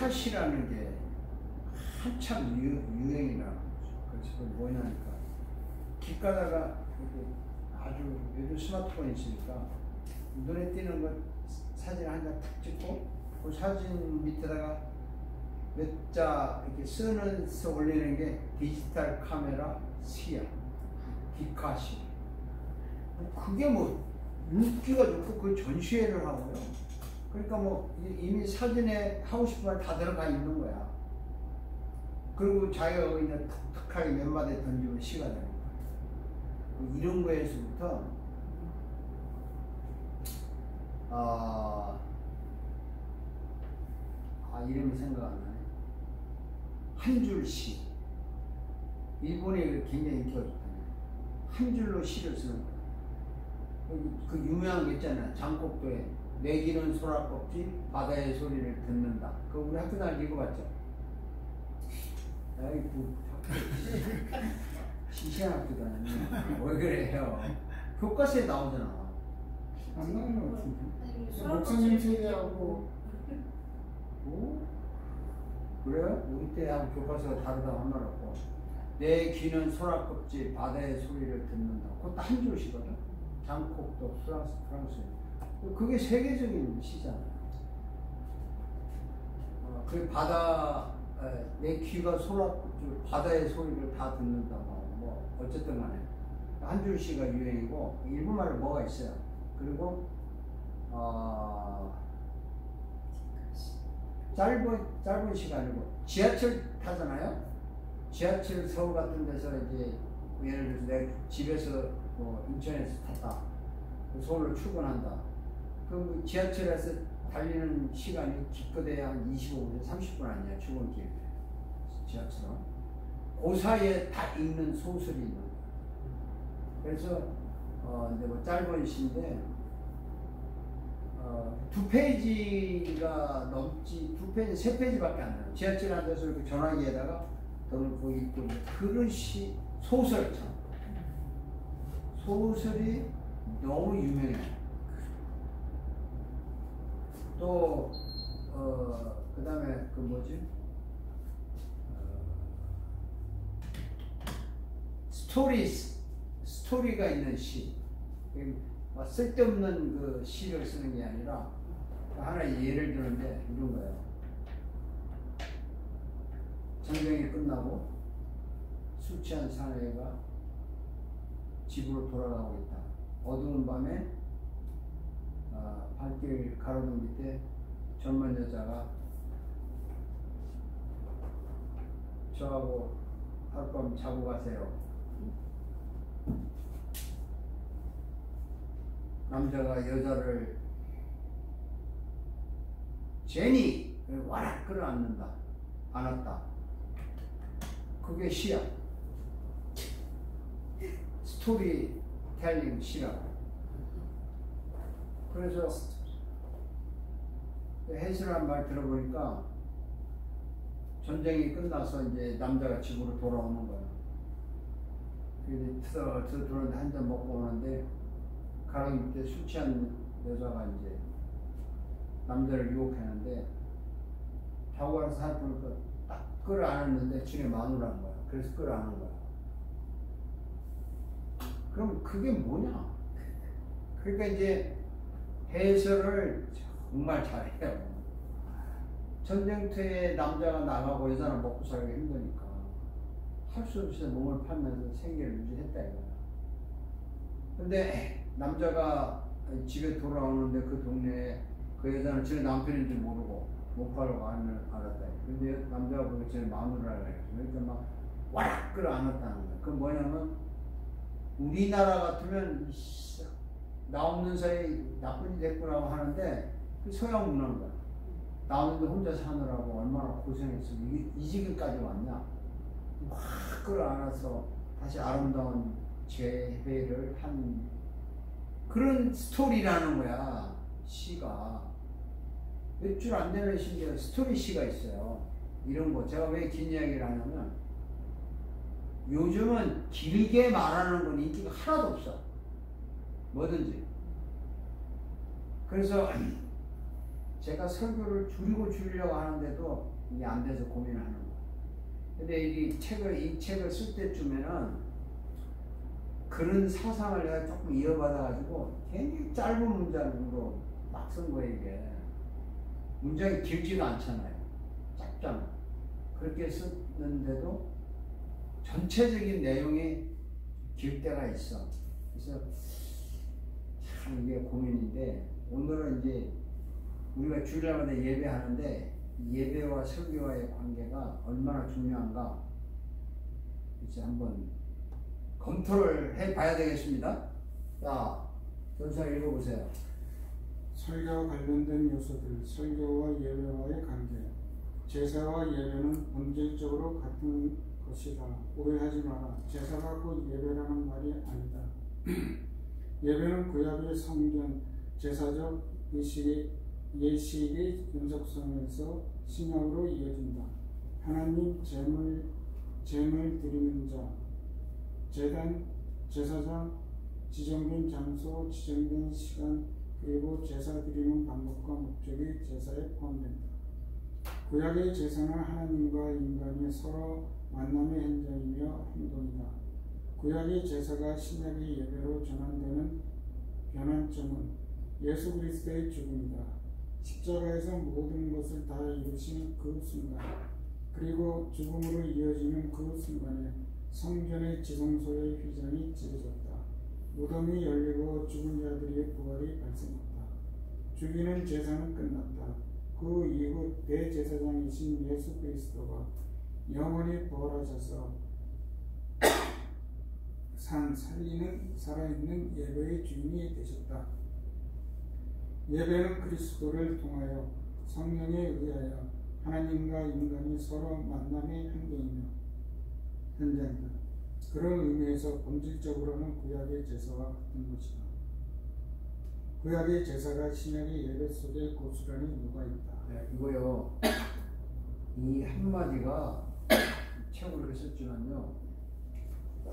기카시라는 게 한참 유행이라는 거죠. 그래서 그게 뭐냐니까 길 가다가 아주 요즘 스마트폰이 있으니까 눈에 띄는 것 사진 한 장 탁 찍고 그 사진 밑에다가 몇 자 이렇게 쓰면서 올리는 게 디지털 카메라 시야 기카시. 그게 뭐 인기가 좋고 그 전시회를 하고요. 그러니까 뭐 이미 사진에 하고 싶은 말 다 들어가 있는 거야. 그리고 자기가 그냥 톡톡하게 몇 마디 던지면 시가 되는 거야. 이런 거에서부터 이름이 생각 안 나네. 한 줄 시. 일본에 굉장히 인기가 좋다네. 한 줄로 시를 쓰는 거야. 그 유명한 거 있잖아. 장곡도에 내기는 소라껍질 바다의 소리를 듣는다. 그거 우리 학교 다닐 읽어봤죠? 아이고 시시한 학교 다녔네. 왜 그래요? 교과서에 나오잖아. 안 나오는 것 같은데. 목사님 세대하고 오? 그래? 우리 때하고 교과서가 다르다고 한 말 없고. 내 귀는 소라껍질 바다의 소리를 듣는다. 그것도 한 줄시거든. 장콕도 프랑스. 그게 세계적인 시잖아요. 그 내 귀가 소라껍질 바다의 소리를 다 듣는다. 뭐 어쨌든 간에 한 줄시가 유행이고 일본말에 뭐가 있어요. 그리고 짧은 시간이고 지하철 타잖아요. 지하철 서울 같은 데서 이제 예를 들어서 내 집에서 뭐 인천에서 탔다. 서울로 출근한다. 그럼 지하철에서 달리는 시간이 기껏해야 한 25분, 30분 아니야. 출근길 지하철은. 그 사이에 다 읽는 소설이 있는 거야. 그래서 이제 뭐 짧은 시인데 두 페이지가 넘지, 두 페이지, 세 페이지밖에 안 돼요. 지하철 앉아서 이렇게 전화기에다가 넣고 읽고 그런 시, 소설처럼. 소설이 너무 유명해. 또, 그 다음에 그 뭐지? 스토리가 있는 시. 쓸데없는 그 시를 쓰는 게 아니라 하나의 예를 드는데 이런 거예요. 전쟁이 끝나고 술 취한 사내가 집으로 돌아가고 있다. 어두운 밤에 발길 가로등 밑에 젊은 여자가 저하고 하룻밤 자고 가세요. 남자가 여자를 제니 와락 끌어안는다. 안았다. 그게 시야. 스토리텔링 시라고. 그래서 해설한 말 들어보니까 전쟁이 끝나서 이제 남자가 집으로 돌아오는 거야. 그래서 들어오는데 한 잔 먹고 오는데 가로 밑에 술 취한 여자가 이제 남자를 유혹했는데 자고 가서 살펴보니까 딱 끌어안았는데 집에 마누라는 거야. 그래서 끌어안은 거야. 그럼 그게 뭐냐? 그러니까 이제 해설을 정말 잘해요. 전쟁터에 남자가 나가고 여자는 먹고 살기 힘드니까 할 수 없이 몸을 팔면서 생계를 유지했다 이거야. 근데 남자가 집에 돌아오는데 그 동네에 그 여자는 제 남편인 줄 모르고 못 팔고 알았다. 근데 남자가 보니까 제 마누라를 해요. 그러니까 막 와락 끌어안았다는 거야. 그건 뭐냐면 우리나라 같으면 나 없는 사이 나쁜 일 됐구나 하는데 그 서양 문화인 거야. 나 없는데 혼자 사느라고 얼마나 고생했어. 이 지경까지 왔냐. 확 끌어안아서 다시 아름다운 재회를 한 그런 스토리라는 거야. 시가 몇 줄 안 되는 시인데 스토리 시가 있어요. 이런 거 제가 왜 긴 이야기를 하냐면 요즘은 길게 말하는 건 인기가 하나도 없어. 뭐든지. 그래서 제가 설교를 줄이려고 하는데도 이게 안 돼서 고민을 하는 거예요. 근데 이 책을 쓸 때쯤에는 그런 사상을 내가 조금 이어받아가지고 굉장히 짧은 문장으로 막 쓴 거예요, 이게. 문장이 길지도 않잖아요. 짧잖아. 그렇게 썼는데도 전체적인 내용이 길 때가 있어. 그래서 참 이게 고민인데, 오늘은 이제 우리가 주일날마다 예배하는데 예배와 설교와의 관계가 얼마나 중요한가 이제 한번 검토를 해봐야 되겠습니다. 자, 전사 읽어보세요. 설교와 관련된 요소들, 설교와 예배와의 관계. 제사와 예배는 본질적으로 같은 것이다. 오해하지 마라. 제사가 곧 예배라는 말이 아니다. 예배는 구약의 성전, 제사적 예식의 연속성에서 신약으로 이어진다. 하나님 제물 드리는 자, 제단, 제사장, 지정된 장소, 지정된 시간, 그리고 제사 드리는 방법과 목적이 제사에 포함된다. 구약의 제사는 하나님과 인간이 서로 만남의 현장이며 행동이다. 구약의 제사가 신약의 예배로 전환되는 변환점은 예수 그리스도의 죽음이다. 십자가에서 모든 것을 다 이루신 그 순간, 그리고 죽음으로 이어지는 그 순간에 성전의 지성소의 휘장이 찢어졌다. 무덤이 열리고 죽은 자들의 부활이 발생했다. 죽이는 제사는 끝났다. 그 이후 대제사장이신 예수 그리스도가 영원히 부활하셔서 살아있는 예배의 주인이 되셨다. 예배는 그리스도를 통하여 성령에 의하여 하나님과 인간이 서로 만남의 현장이다. 그런 의미에서 본질적으로는 구약의 제사와 같은 것이다. 구약의 제사가 신약의 예배 속에 고스란히 녹아있다. 네, 이거요. 이 한마디가 책으로 이렇게 썼지만요.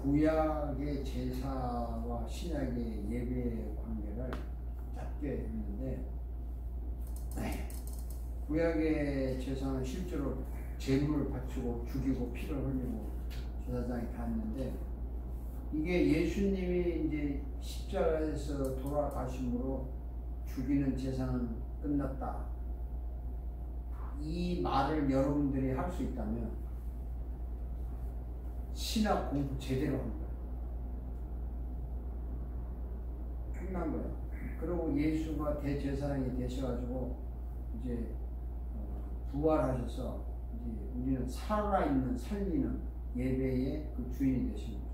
구약의 제사와 신약의 예배의 관계를 짧게 했는데, 구약의 제사는 실제로 제물을 바치고 죽이고 피를 흘리고 제사장이 다 했는데, 이게 예수님이 이제 십자가에서 돌아가심으로 죽이는 제사는 끝났다. 이 말을 여러분들이 할 수 있다면 신학 공부 제대로 한 거야. 끝난 거야. 그리고 예수가 대제사장이 되셔가지고 이제 부활하셔서 이제 우리는 살아있는 살리는 예배의 그 주인이 되신 거죠.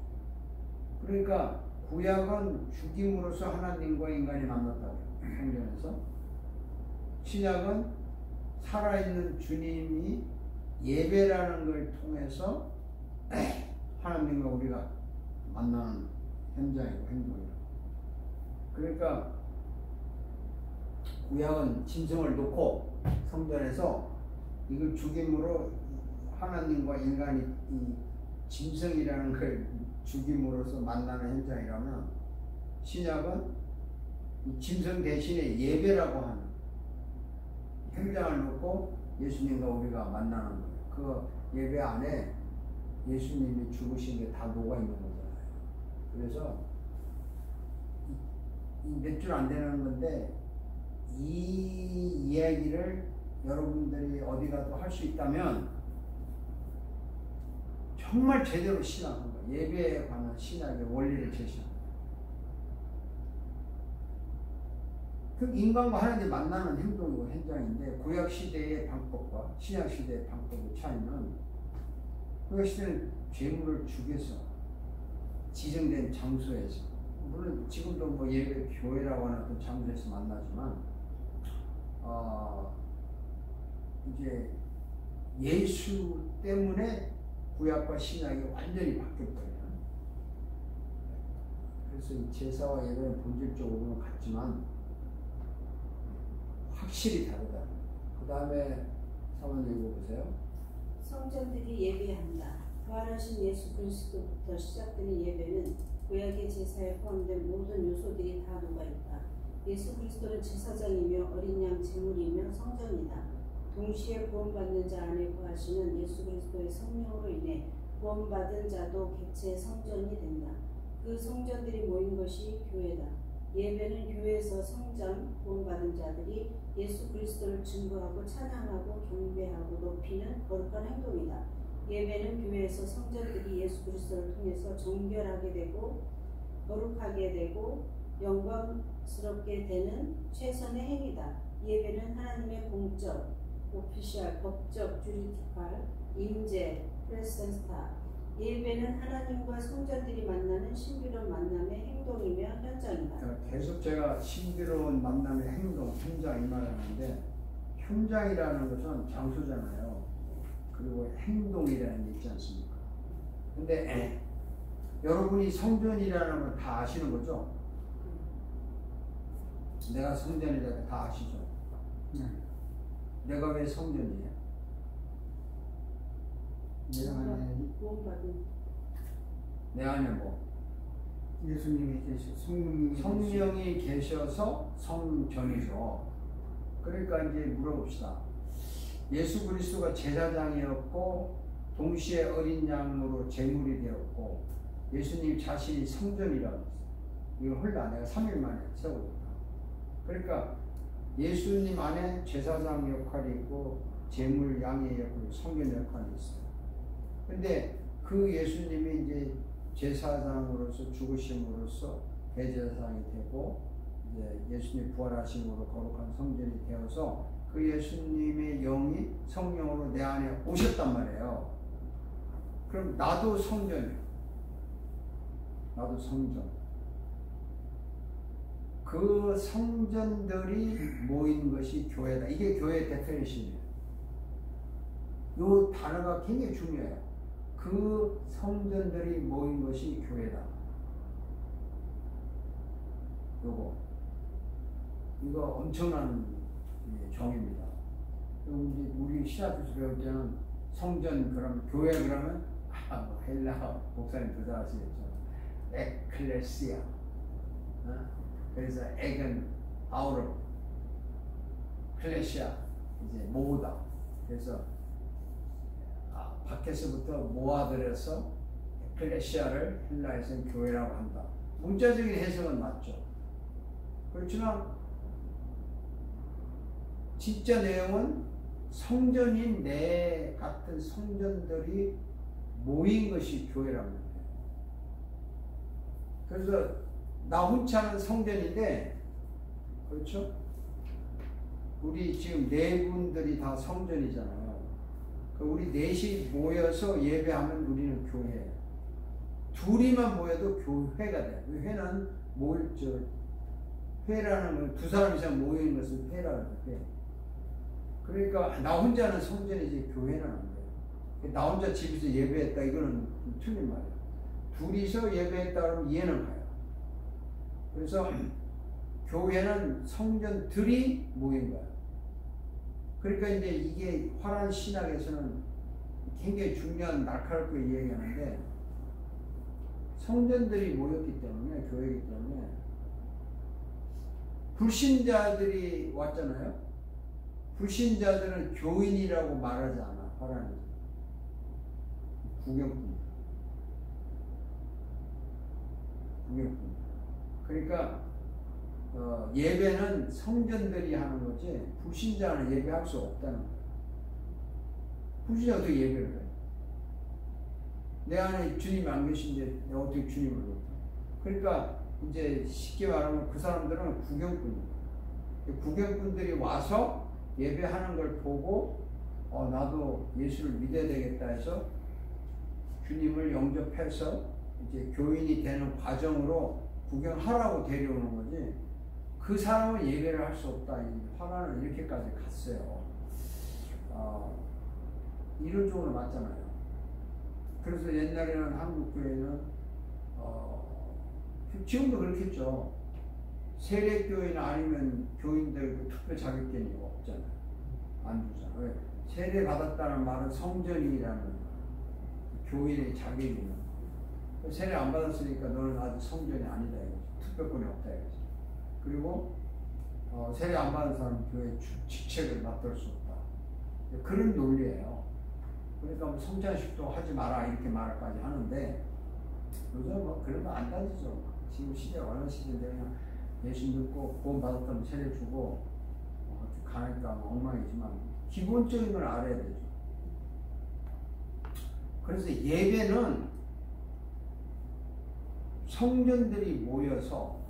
그러니까 구약은 죽임으로써 하나님과 인간이 만났다고 성경에서, 신약은 살아있는 주님이 예배라는 걸 통해서 하나님과 우리가 만나는 현장이고 행동이고. 그러니까 구약은 짐승을 놓고 성전에서 이걸 죽임으로 하나님과 인간이 이 짐승이라는 걸 죽임으로써 만나는 현장이라면, 신약은 이 짐승 대신에 예배라고 하는 현장을 놓고 예수님과 우리가 만나는 거예요. 그 예배 안에 예수님이 죽으신 게 다 녹아 있는 거잖아요. 그래서 몇 줄 안 되는 건데, 이 이야기를 여러분들이 어디 가도 할 수 있다면 정말 제대로 신학한 거예요. 예배에 관한 신학의 원리를 제시한 거예요. 그 인간과 하나님 만나는 행동이고 현장인데, 구약 시대의 방법과 신약 시대의 방법의 차이는, 구약 시대는 죄물을 죽여서 지정된 장소에서, 물론 지금도 뭐 예배 교회라고 하는 어떤 장소에서 만나지만, 이제 예수 때문에 구약과 신약이 완전히 바뀌었거든요. 그래서 이 제사와 예배는 본질적으로는 같지만 확실히 다르다. 그 다음에 사모님 읽어보세요. 성전들이 예배한다. 부활하신 예수 그리스도부터 시작되는 예배는 구약의 제사에 포함된 모든 요소들이 다 녹아있다. 예수 그리스도는 제사장이며 어린 양 제물이며 성전이다. 동시에 구원받는 자 안에 거하시는 예수 그리스도의 성령으로 인해 구원받은 자도 객체의 성전이 된다. 그 성전들이 모인 것이 교회다. 예배는 교회에서 성장 구원받은 자들이 예수 그리스도를 증거하고 찬양하고 경배하고 높이는 거룩한 행동이다. 예배는 교회에서 성전들이 예수 그리스도를 통해서 정결하게 되고 거룩하게 되고 영광스럽게 되는 최선의 행위다. 예배는 하나님의 공적, 오피셜, 법적, 주리티칼, 임재, 프레센스타. 예배는 하나님과 성전들이 만나는 신비로운 만남의 행동이며 현장이다. 계속 제가 신비로운 만남의 행동, 현장 이 말하는데 현장이라는 것은 장소잖아요. 그리고 행동이라는 게 있지 않습니까? 근데 여러분이 성전이라는 걸 다 아시는 거죠? 내가 성전이라는 다 아시죠? 내가 왜 성전이에요? 내 안에 뭐? 예수님이 계셔, 성령이 계셔서 성전이죠. 그러니까 이제 물어봅시다. 예수 그리스도가 제사장이었고 동시에 어린 양으로 제물이 되었고 예수님 자신이 성전이라고 했어요. 이거 홀라 내가 3일 만에 세우고 있다. 그러니까 예수님 안에 제사장 역할이 있고 제물 양의 역할, 성전 역할이 있어요. 근데 그 예수님이 이제 제사장으로서 죽으심으로써 대제사장이 되고 이제 예수님 부활하심으로 거룩한 성전이 되어서 그 예수님의 영이 성령으로 내 안에 오셨단 말이에요. 그럼 나도 성전이에요. 나도 성전. 그 성전들이 모인 것이 교회다. 이게 교회의 데피니션이에요. 이 단어가 굉장히 중요해요. 그 성전들이 모인 것이 교회다. 이거 엄청난 정의입니다. 우리 시합에서 배울 때는 성전 그러면 교회 그러면 뭐 헬라 목사님 다 아시겠죠. 에클레시아. 그래서 액은 아우로, 클레시아 이제 모으다. 그래서 밖에서부터 모아들여서 에클레시아를 헬라에서는 교회라고 한다. 문자적인 해석은 맞죠. 그렇지만 진짜 내용은 성전인 내 같은 성전들이 모인 것이 교회라고 합니다. 그래서 나 혼자는 성전인데, 그렇죠? 우리 지금 네 분들이 다 성전이잖아요. 우리 넷이 모여서 예배하면 우리는 교회예요. 둘이만 모여도 교회가 돼요. 회는 회라는 건 두 사람 이상 모이는 것을 회라고 해요. 그러니까 나 혼자는 성전이지 교회는 안 돼요. 나 혼자 집에서 예배했다 이거는 틀린 말이에요. 둘이서 예배했다 그러면 이해는 가요. 그래서 교회는 성전들이 모인 거야. 그러니까 이제 이게 화란 신학에서는 굉장히 중요한 날카롭게 이야기하는데 성전들이 모였기 때문에 교회이기 때문에 불신자들이 왔잖아요. 불신자들은 교인이라고 말하지 않아. 화란에서 구경꾼. 그러니까 예배는 성전들이 하는 거지 불신자는 예배할 수 없다는 거예요. 불신자가 어떻게 예배를 해요? 내 안에 주님이 안 계신데 내가 어떻게 주님을 볼까? 그러니까 이제 쉽게 말하면 그 사람들은 구경꾼이에요. 구경꾼들이 와서 예배하는 걸 보고 나도 예수를 믿어야 되겠다 해서 주님을 영접해서 이제 교인이 되는 과정으로 구경하라고 데려오는 거지 그 사람은 예배를 할 수 없다. 화란은 이렇게까지 갔어요. 이론적으로 맞잖아요. 그래서 옛날에는 한국 교회는 지금도 그렇겠죠. 세례교인 아니면 교인들 특별 자격증이 없잖아요. 안 주잖아요. 왜? 세례 받았다는 말은 성전이라는 교인의 자격이에요. 세례 안 받았으니까 너는 아직 성전이 아니다 이거죠. 특별권이 없다 이거죠. 그리고 세례 안 받은 사람 교회 직책을 맡을 수 없다. 그런 논리예요. 그러니까 뭐 성찬식도 하지 마라 이렇게 말까지 하는데 요즘 뭐 그런 거 안 따지죠. 지금 시대가 어느 시대인데 그냥 예수 믿고 구원 받았다면 세례 주고 가니까 뭐 엉망이지만 기본적인 걸 알아야 되죠. 그래서 예배는 성전들이 모여서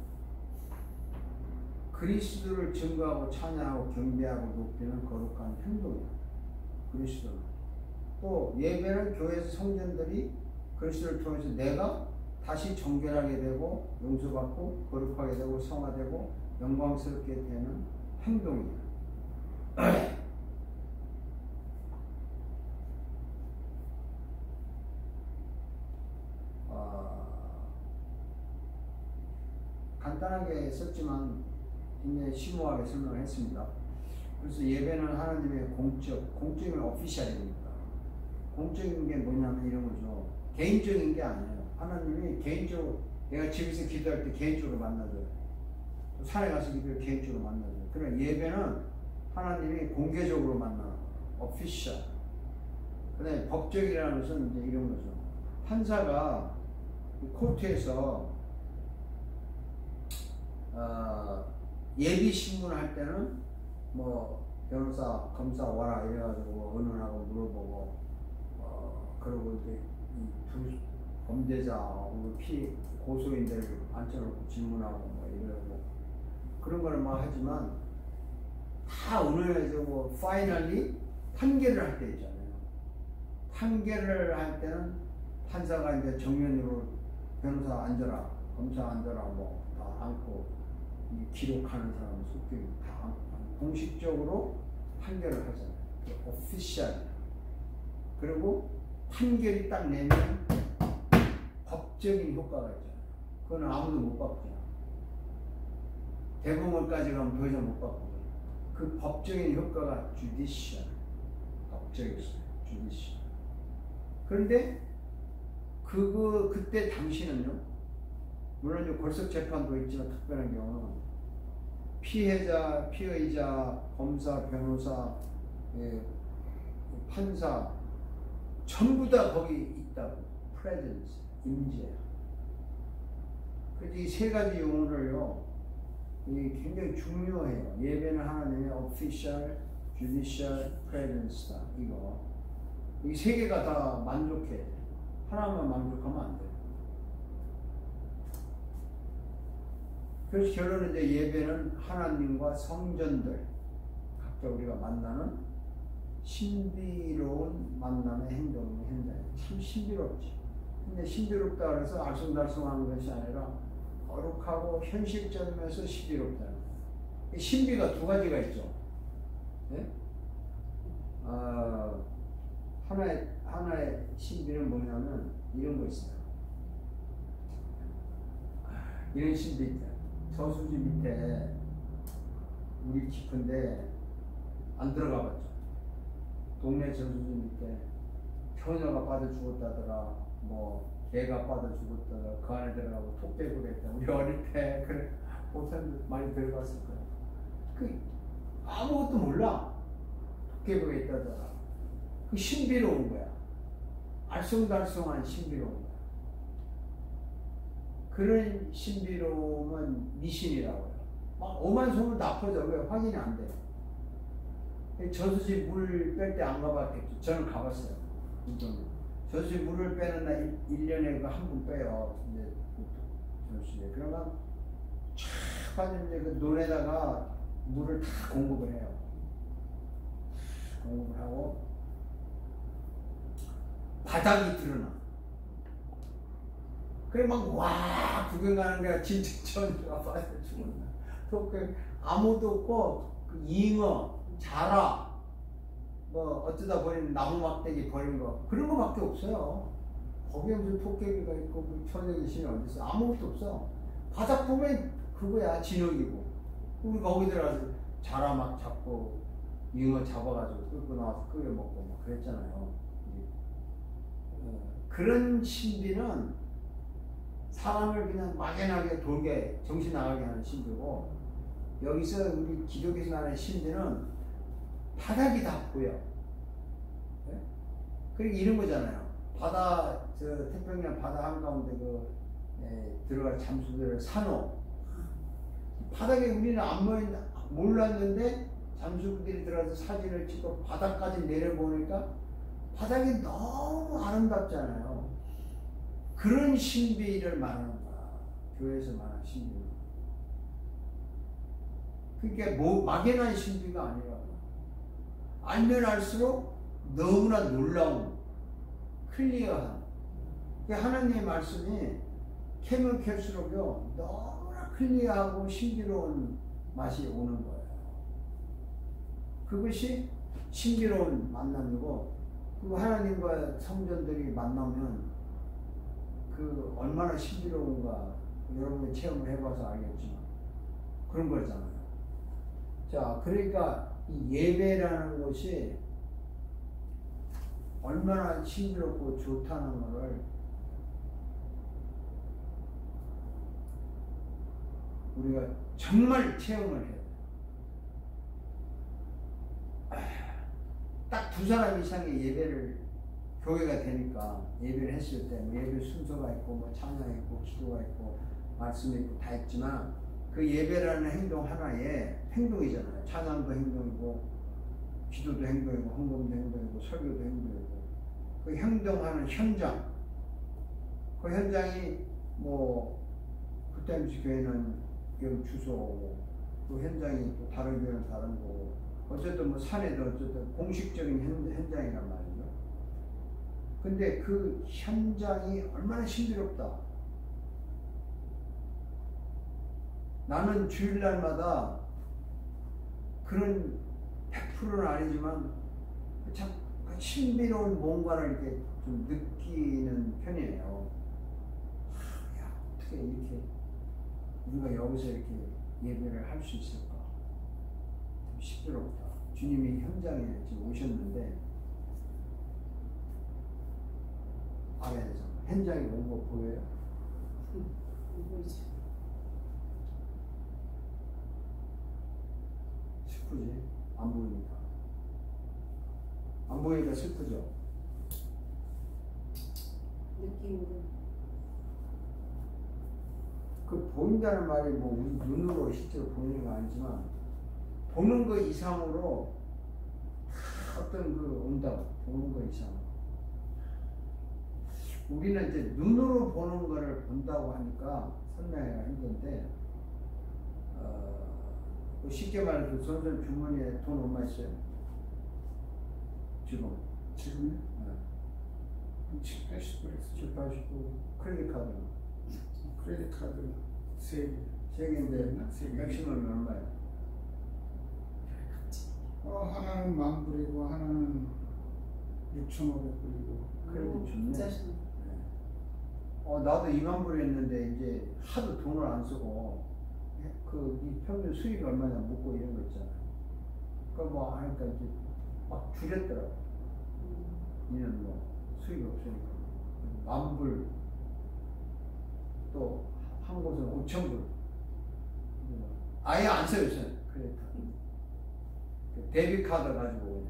그리스도를 증거하고 찬양하고 경배하고 높이는 거룩한 행동이에요. 그리스도는. 또 예배는 교회에서 성전들이 그리스도를 통해서 내가 다시 정결하게 되고 용서받고 거룩하게 되고 성화되고 영광스럽게 되는 행동이에요. 간단하게 썼지만 굉장히 심오하게 설명을 했습니다. 그래서 예배는 하나님의 공적인 오피셜입니다. 공적인 게 뭐냐면 이런 거죠. 개인적인 게 아니에요. 하나님이 개인적으로, 내가 집에서 기도할 때 개인적으로 만나줘요. 또 산에 가서 기도할 때 개인적으로 만나줘요. 그러나 예배는 하나님이 공개적으로 만나는 오피셜. 그 다음에 법적이라는 것은 이제 이런 거죠. 판사가 코트에서 예비 신문을 할 때는 뭐 변호사, 검사 와라 이래가지고 의논하고 물어보고 그리고 이제 이 두 범죄자, 고소인들 앉혀놓고 질문하고 뭐 이러고 그런 거를 막 하지만 다 의논해서 뭐 파이널리 판결을 할 때 있잖아요. 판결을 할 때는 판사가 이제 정면으로 변호사 앉아라, 검사 앉아라 뭐 다 앉고 기록하는 사람 속기록 다 앉고 공식적으로 판결을 하잖아요. 오피셜. 그리고 판결이 딱 내면 법적인 효과가 있잖아요. 그건 아무도 못 바꾸잖아. 대법원까지 가면 더 이상 못 바꾸거든요. 그 법적인 효과가 주디셜. 법적이었어요. 주디셜. 그런데 그때 당시는요, 물론 이제 골석 재판도 있지만 특별한 경우는 피해자, 피의자, 검사, 변호사, 판사 전부 다 거기 있다고. presence, 임재. 그래서 이 세 가지 용어를요, 굉장히 중요해요. 예배는 하나님의 official, judicial, presence다. 이거. 이 세 개가 다 만족해. 하나만 만족하면 안 돼요. 그래서 결론은 이제 예배는 하나님과 성전들, 각자 우리가 만나는 신비로운 만남의 행동이 현장에 참 신비롭지. 근데 신비롭다 그래서 알쏭달쏭한 것이 아니라 거룩하고 현실적이면서 신비롭다. 신비가 두 가지가 있죠. 네? 하나의 신비는 뭐냐면 이런 거 있어요. 이런 신비 있잖아요. 저수지 밑에 물이 깊은데 안 들어가 봤죠. 동네 저수지 밑에 처녀가 빠져 죽었다더라, 뭐 개가 빠져 죽었다더라, 그 안에 들어가고 토깨구리 했다. 우리 어릴 때 그래 보통 많이 들어갔을 거예요. 그 아무것도 몰라. 토깨구리 있다더라. 그 신비로운 거야. 알쏭달쏭한 신비로운 거야. 그런 신비로움은 미신이라고 해요. 막 오만 소문 다 퍼져. 왜? 확인이 안 돼. 저수지 물 뺄 때 안 가봤겠죠. 저는 가봤어요. 저수지 물을 빼는 날 1년에 한 분 빼요. 이제 저수지에. 그러면 촥 빠지면 이제 그 논에다가 물을 다 공급을 해요. 공급을 하고 바닥이 드러나. 그래 막 와 구경 가는 게 진짜 전주가 빠져 죽었나. 또 그 아무도 없고 그 잉어, 자라, 뭐 어쩌다 버린 나무 막대기 버린 거 그런 거밖에 없어요. 거기에 무슨 토끼가 있고 그 천여 귀신이 어디 있어? 아무것도 없어. 바닥 보면 그거야 진흙이고. 우리 거기 들어가서 자라 막 잡고 잉어 잡아가지고 끌고 나와서 끓여 먹고 막 그랬잖아요. 그런 신비는 사람을 그냥 막연하게 돌게 정신 나가게 하는 신비고, 여기서 우리 기독에서 말하는 신비는 바닥이 다 보여. 네? 그리고 이런 거잖아요. 바다, 저 태평양 바다 한가운데 들어갈 잠수들을 산호. 바닥에 우리는 안 몰랐는데 잠수들이 들어가서 사진을 찍고 바닥까지 내려보니까 바닥이 너무 아름답잖아요. 그런 신비를 말하는 거야. 교회에서 말하는 신비. 그러니까 막연한 신비가 아니라고. 알면 알수록 너무나 놀라운, 클리어한. 하나님의 말씀이 캐면 캘수록요, 너무나 클리어하고 신비로운 맛이 오는 거예요. 그것이 신비로운 만남이고, 그리고 하나님과 성전들이 만나면 그 얼마나 신비로운가 여러분이 체험을 해봐서 알겠지만 그런 거잖아요. 자, 그러니까 이 예배라는 것이 얼마나 신비롭고 좋다는 것을 우리가 정말 체험을 해요. 딱 두 사람 이상의 예배를 교회가 되니까 예배를 했을 때 예배 순서가 있고 뭐 찬양이 있고 기도가 있고 말씀이 있고 다 있지만 그 예배라는 행동 하나에 행동이잖아요. 찬양도 행동이고 기도도 행동이고 헌금도 행동이고 설교도 행동이고 그 행동하는 현장, 그 현장이 뭐 그때무지 교회는 여기 주소고 그 현장이 또 다른 교회는 다른 거고 어쨌든 뭐 산에도 어쨌든 공식적인 현장이란 말이죠. 근데 그 현장이 얼마나 신비롭다. 나는 주일날마다 그런 100%는 아니지만 참 신비로운 뭔가를 이렇게 좀 느끼는 편이에요. 야, 어떻게 이렇게 우리가 여기서 이렇게 예배를 할 수 있을까? 좀 신비롭다. 주님이 현장에 지금 오셨는데 아래에서 현장에 온 거 보여요? 보이죠. 슬프지? 안 보이니까. 안 보이니까 슬프죠? 느낌으로. 그 보인다는 말이 뭐 우리 눈으로 실제로 보이는 거 아니지만 보는 거 이상으로 어떤 온다고 보는 거 이상으로. 우리는 이제 눈으로 보는 거를 본다고 하니까 설명하기가 힘든데 쉽게 말해서 선생 주머니에 돈 얼마 있어요? 지금? 지금요? 70, 80불 있어요. 70, 80불. 크레딧 카드. 크레딧 카드 3개. 3개인데 맥시멈이 얼마예요? 하나는 10,000불이고 하나는 6,500불이고. 크레딧 좋네. 짜증나. 나도 2만 불 했는데 이제 하도 돈을 안 쓰고 이 평균 수익이 얼마냐 묻고 이런 거 있잖아요. 그러니까 뭐 하니까 이제 막 줄였더라고. 이는 뭐 수익이 없으니까 10,000불 또 한 곳은 5,000불 아예 안 써요. 크레딧 카드. 데뷔 카드 가지고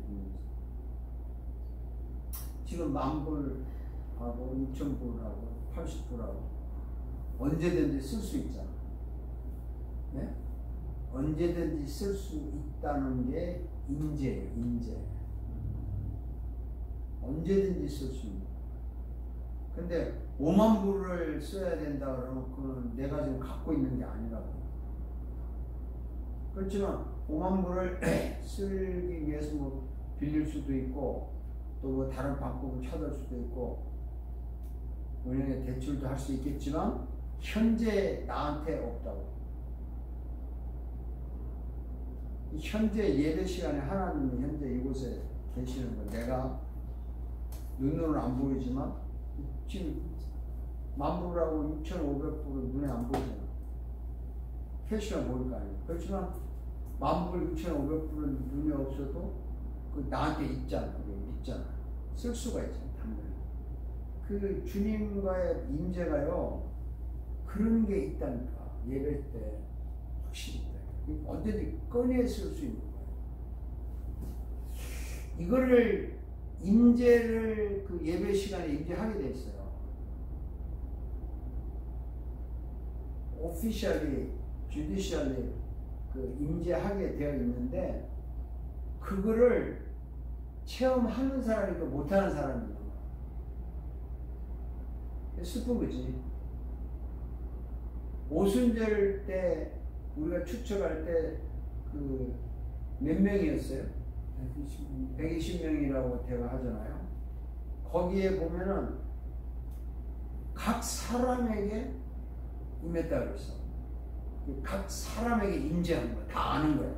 지금 10,000불하고 6,000불하고 80불하고 언제든지 쓸 수 있잖아. 네? 언제든지 쓸 수 있다는 게 인재예요. 인재. 언제든지 쓸 수 있는. 근데 5만 불을 써야 된다 그러면 그건 내가 지금 갖고 있는 게 아니라고. 그렇지만 5만 불을 쓰기 위해서 뭐 빌릴 수도 있고 또 뭐 다른 방법을 찾을 수도 있고 은행에 대출도 할 수 있겠지만 현재 나한테 없다고. 현재 예배 시간에 하나님이 현재 이곳에 계시는 거 내가 눈으로는 안 보이지만 지금 10,000불하고 6,500불은 눈에 안 보이잖아. 캐시가 보일 거 아니에요. 그렇지만 10,000불, 6,500불은 눈에 없어도 그 나한테 있잖아. 있잖아. 쓸 수가 있잖아. 당연히. 그 주님과의 임재가요 그런 게 있다니까. 예배 때 확실히 있다. 언제든지 꺼내 쓸 수 있는 거예요. 이거를 임재를 그 예배 시간에 임재하게 돼 있어요. 오피셜리, 주디셜리 그 임재하게 되어 있는데 그거를 체험하는 사람이 있고 못하는 사람이 있는 거야. 슬픈 거지. 오순절 때 우리가 추측할 때 그 몇 명이었어요? 120명이라고 대화하잖아요. 거기에 보면은 각 사람에게 임했다고 그랬어. 각 사람에게 임재한 거야. 다 아는 거야.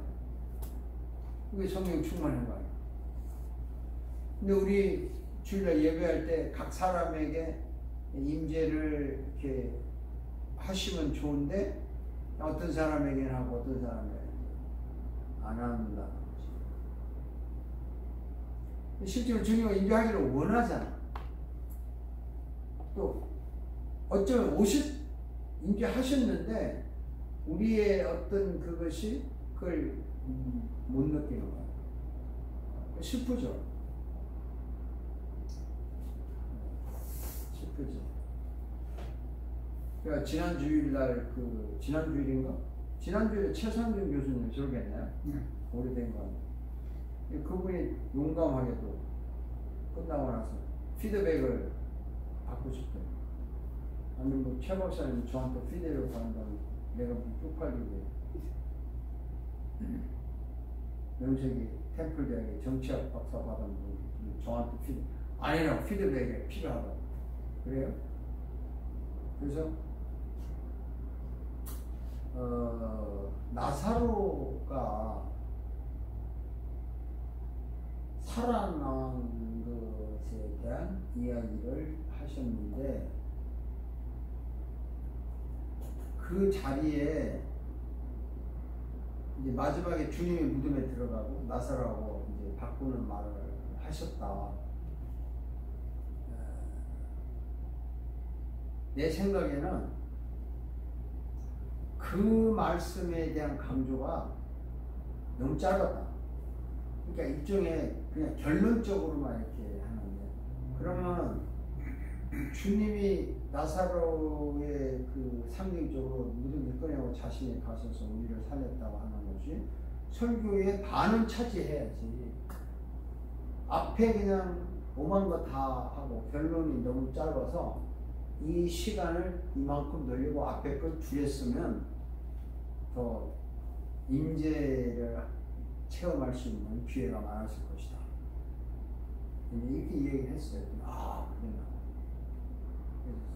그게 성령 충만한 거야. 근데 우리 주일날 예배할 때 각 사람에게 임재를 이렇게 하시면 좋은데 어떤 사람에게는 하고 어떤 사람에게는 안 한다는 거지. 실제로 주님은 임재하기를 원하잖아. 또 어쩌면 임재하셨는데 우리의 어떤 그것이 그걸 못 느끼는 거야. 슬프죠. 슬프죠. 그러니까 지난 주일날 지난 주일인가? 지난주에 최상준 교수님 졸업했나요? 오래된 거. 그분이 용감하게도 끝나고 나서 피드백을 받고 싶대요. 아니 뭐 최 박사님 저한테 피드백을 받는다고 내가 뭐 쪽팔리게 명색이 템플대학에 정치학 박사 받은 분이 저한테 아니라고 피드백이 필요하다고. 그래요? 그래서 나사로가 살아난 것에 대한 이야기를 하셨는데 그 자리에 이제 마지막에 주님의 무덤에 들어가고 나사로하고 이제 바꾸는 말을 하셨다. 내 생각에는 그 말씀에 대한 강조가 너무 짧았다. 그러니까 일종의 그냥 결론적으로만 이렇게 하는데, 그러면 주님이 나사로의 그 상징적으로 무덤을 꺼내고 자신이 가셔서 우리를 살렸다고 하는 것이 설교의 반은 차지해야지. 앞에 그냥 오만 거 다 하고 결론이 너무 짧아서 이 시간을 이만큼 늘리고 앞에 걸 줄였으면 더 임재를 체험할 수 있는 기회가 많았을 것이다. 이렇게 얘기를 했어요. 아, 그러나.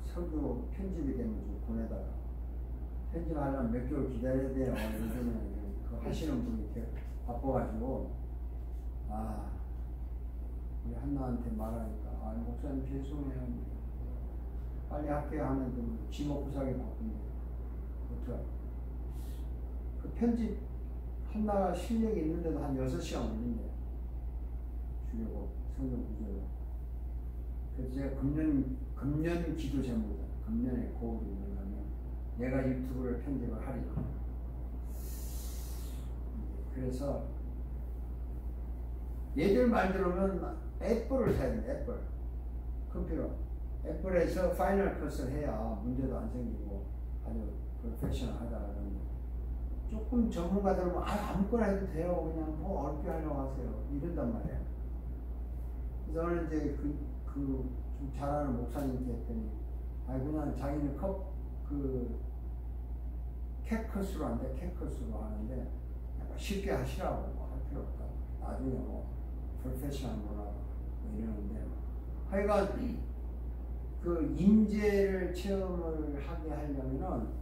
설교 편집이 되면 좀 보내다가 편집하려면 몇 개월 기다려야 돼요. 요즘에 그 하시는 분이 이렇게 바빠가지고 우리 한나한테 말하니까 목사님 죄송해요. 빨리 할게요 하면 좀 지목구사하게 바쁜데 어떡해. 그 편집 한나가 실력이 있는데도 한 6시간 걸린대. 주려고 성경 구절로. 그래서 제가 금년 기도 제목이다. 금년에 고울이 뭐냐면 내가 유튜브를 편집을 하리라. 그래서 얘들 말 들으면 애플을 사야 된다. 애플 컴퓨터. 애플에서 파이널 컷을 해야 문제도 안 생기고 아주 프로페셔널하다 그러는데 조금 전문가들은 아무거나 해도 돼요. 그냥 뭐 어렵게 하려고 하세요. 이런단 말이에요. 그래서 저는 이제 좀 잘하는 목사님께 했더니 그냥 자기는 캣컷으로 하는데 캣컷으로 하는데 쉽게 하시라고 할 필요 없다. 나중에 프로페셔널 뭐라고 이러는데 하여간 그 임재를 체험을 하게 하려면은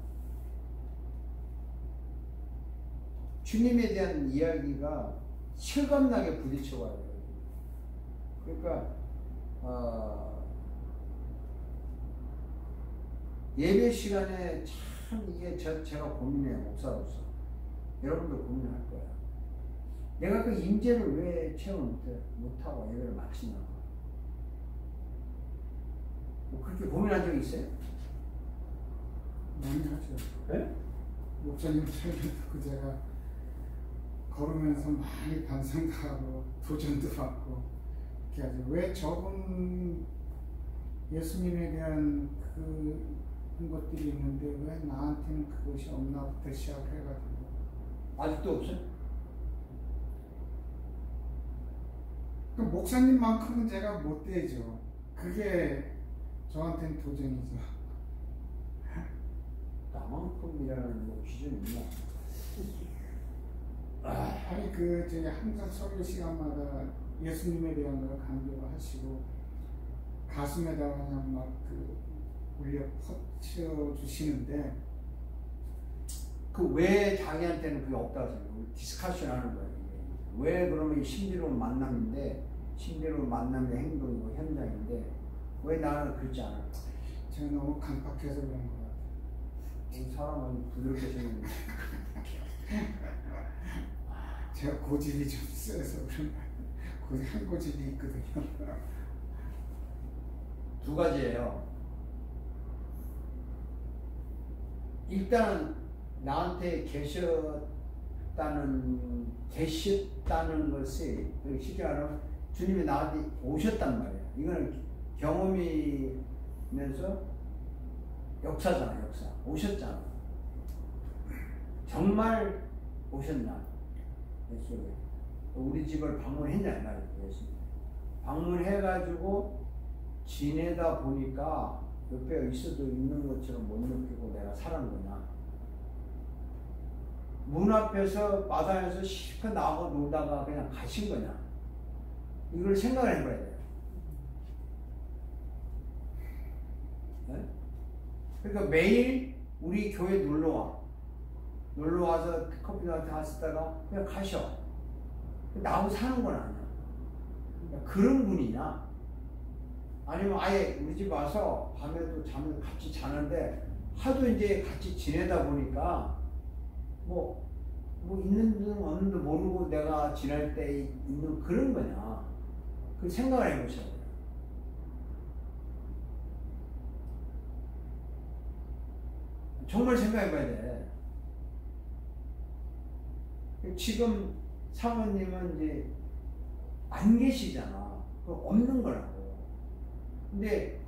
주님에 대한 이야기가 실감나게 부딪혀와요. 그러니까 예배 시간에 참 이게 제가 고민해요. 목사로서. 여러분도 고민할 거야. 내가 그 임재를 왜 체험 못하고 예배를 마치나. 뭐 그렇게 고민한 적 있어요? 많이 하죠. 네? 목사님 설교 듣고 제가 걸으면서 많이 반성도 하고 도전도 받고 이렇게 하죠. 왜 저분 예수님에 대한 그런 것들이 있는데 왜 나한테는 그것이 없나부터 시작해가지고 아직도 없어요? 그 목사님만큼은 제가 못 되죠. 그게 저한테는 도전이죠. 나만큼이라는 뭐 기준이 있나? 아니 저희 항상 설교 시간마다 예수님에 대한 걸 강조를 하시고 가슴에다가 그냥 막 올려 퍼쳐 주시는데 그 왜 자기한테는 그게 없다고 생각해요? 디스커션 하는 거예요. 왜 그러면 신비로운 만남인데 신비로운 만남의 행동이고 현장인데 왜 나는 그렇지 않아? 제가 너무 강박해서 그런 것 같아요. 이 사람은 부드럽게 생겼는데 제가 고집이 좀 세서 그런 거예요. 한 고집이 있거든요. 두 가지예요. 일단 나한테 계셨다는 것이 쉽게 말하면 주님이 나한테 오셨단 말이에요. 이거는 경험이면서 역사잖아, 역사. 오셨잖아. 정말 오셨나? 예수님. 우리 집을 방문했냐, 이 말이에요, 예수님. 방문해가지고 지내다 보니까 옆에 있어도 있는 것처럼 못 느끼고 내가 살았구나. 문 앞에서 마당에서 실컷 나가고 놀다가 그냥 가신 거냐? 이걸 생각을 해봐야 돼요. 네? 그러니까 매일 우리 교회 놀러와. 놀러와서 커피한테 갔다가 그냥 가셔. 나하고 사는 건 아니야. 그러니까 그런 분이냐? 아니면 아예 우리 집 와서 밤에도 잠을 같이 자는데 하도 이제 같이 지내다 보니까 뭐 있는 둥 없는 둥 모르고 내가 지낼 때 있는 그런 거냐. 그 생각을 해보셔야 돼요. 정말 생각해봐야 돼. 지금 사모님은 이제 안 계시잖아. 없는 거라고. 근데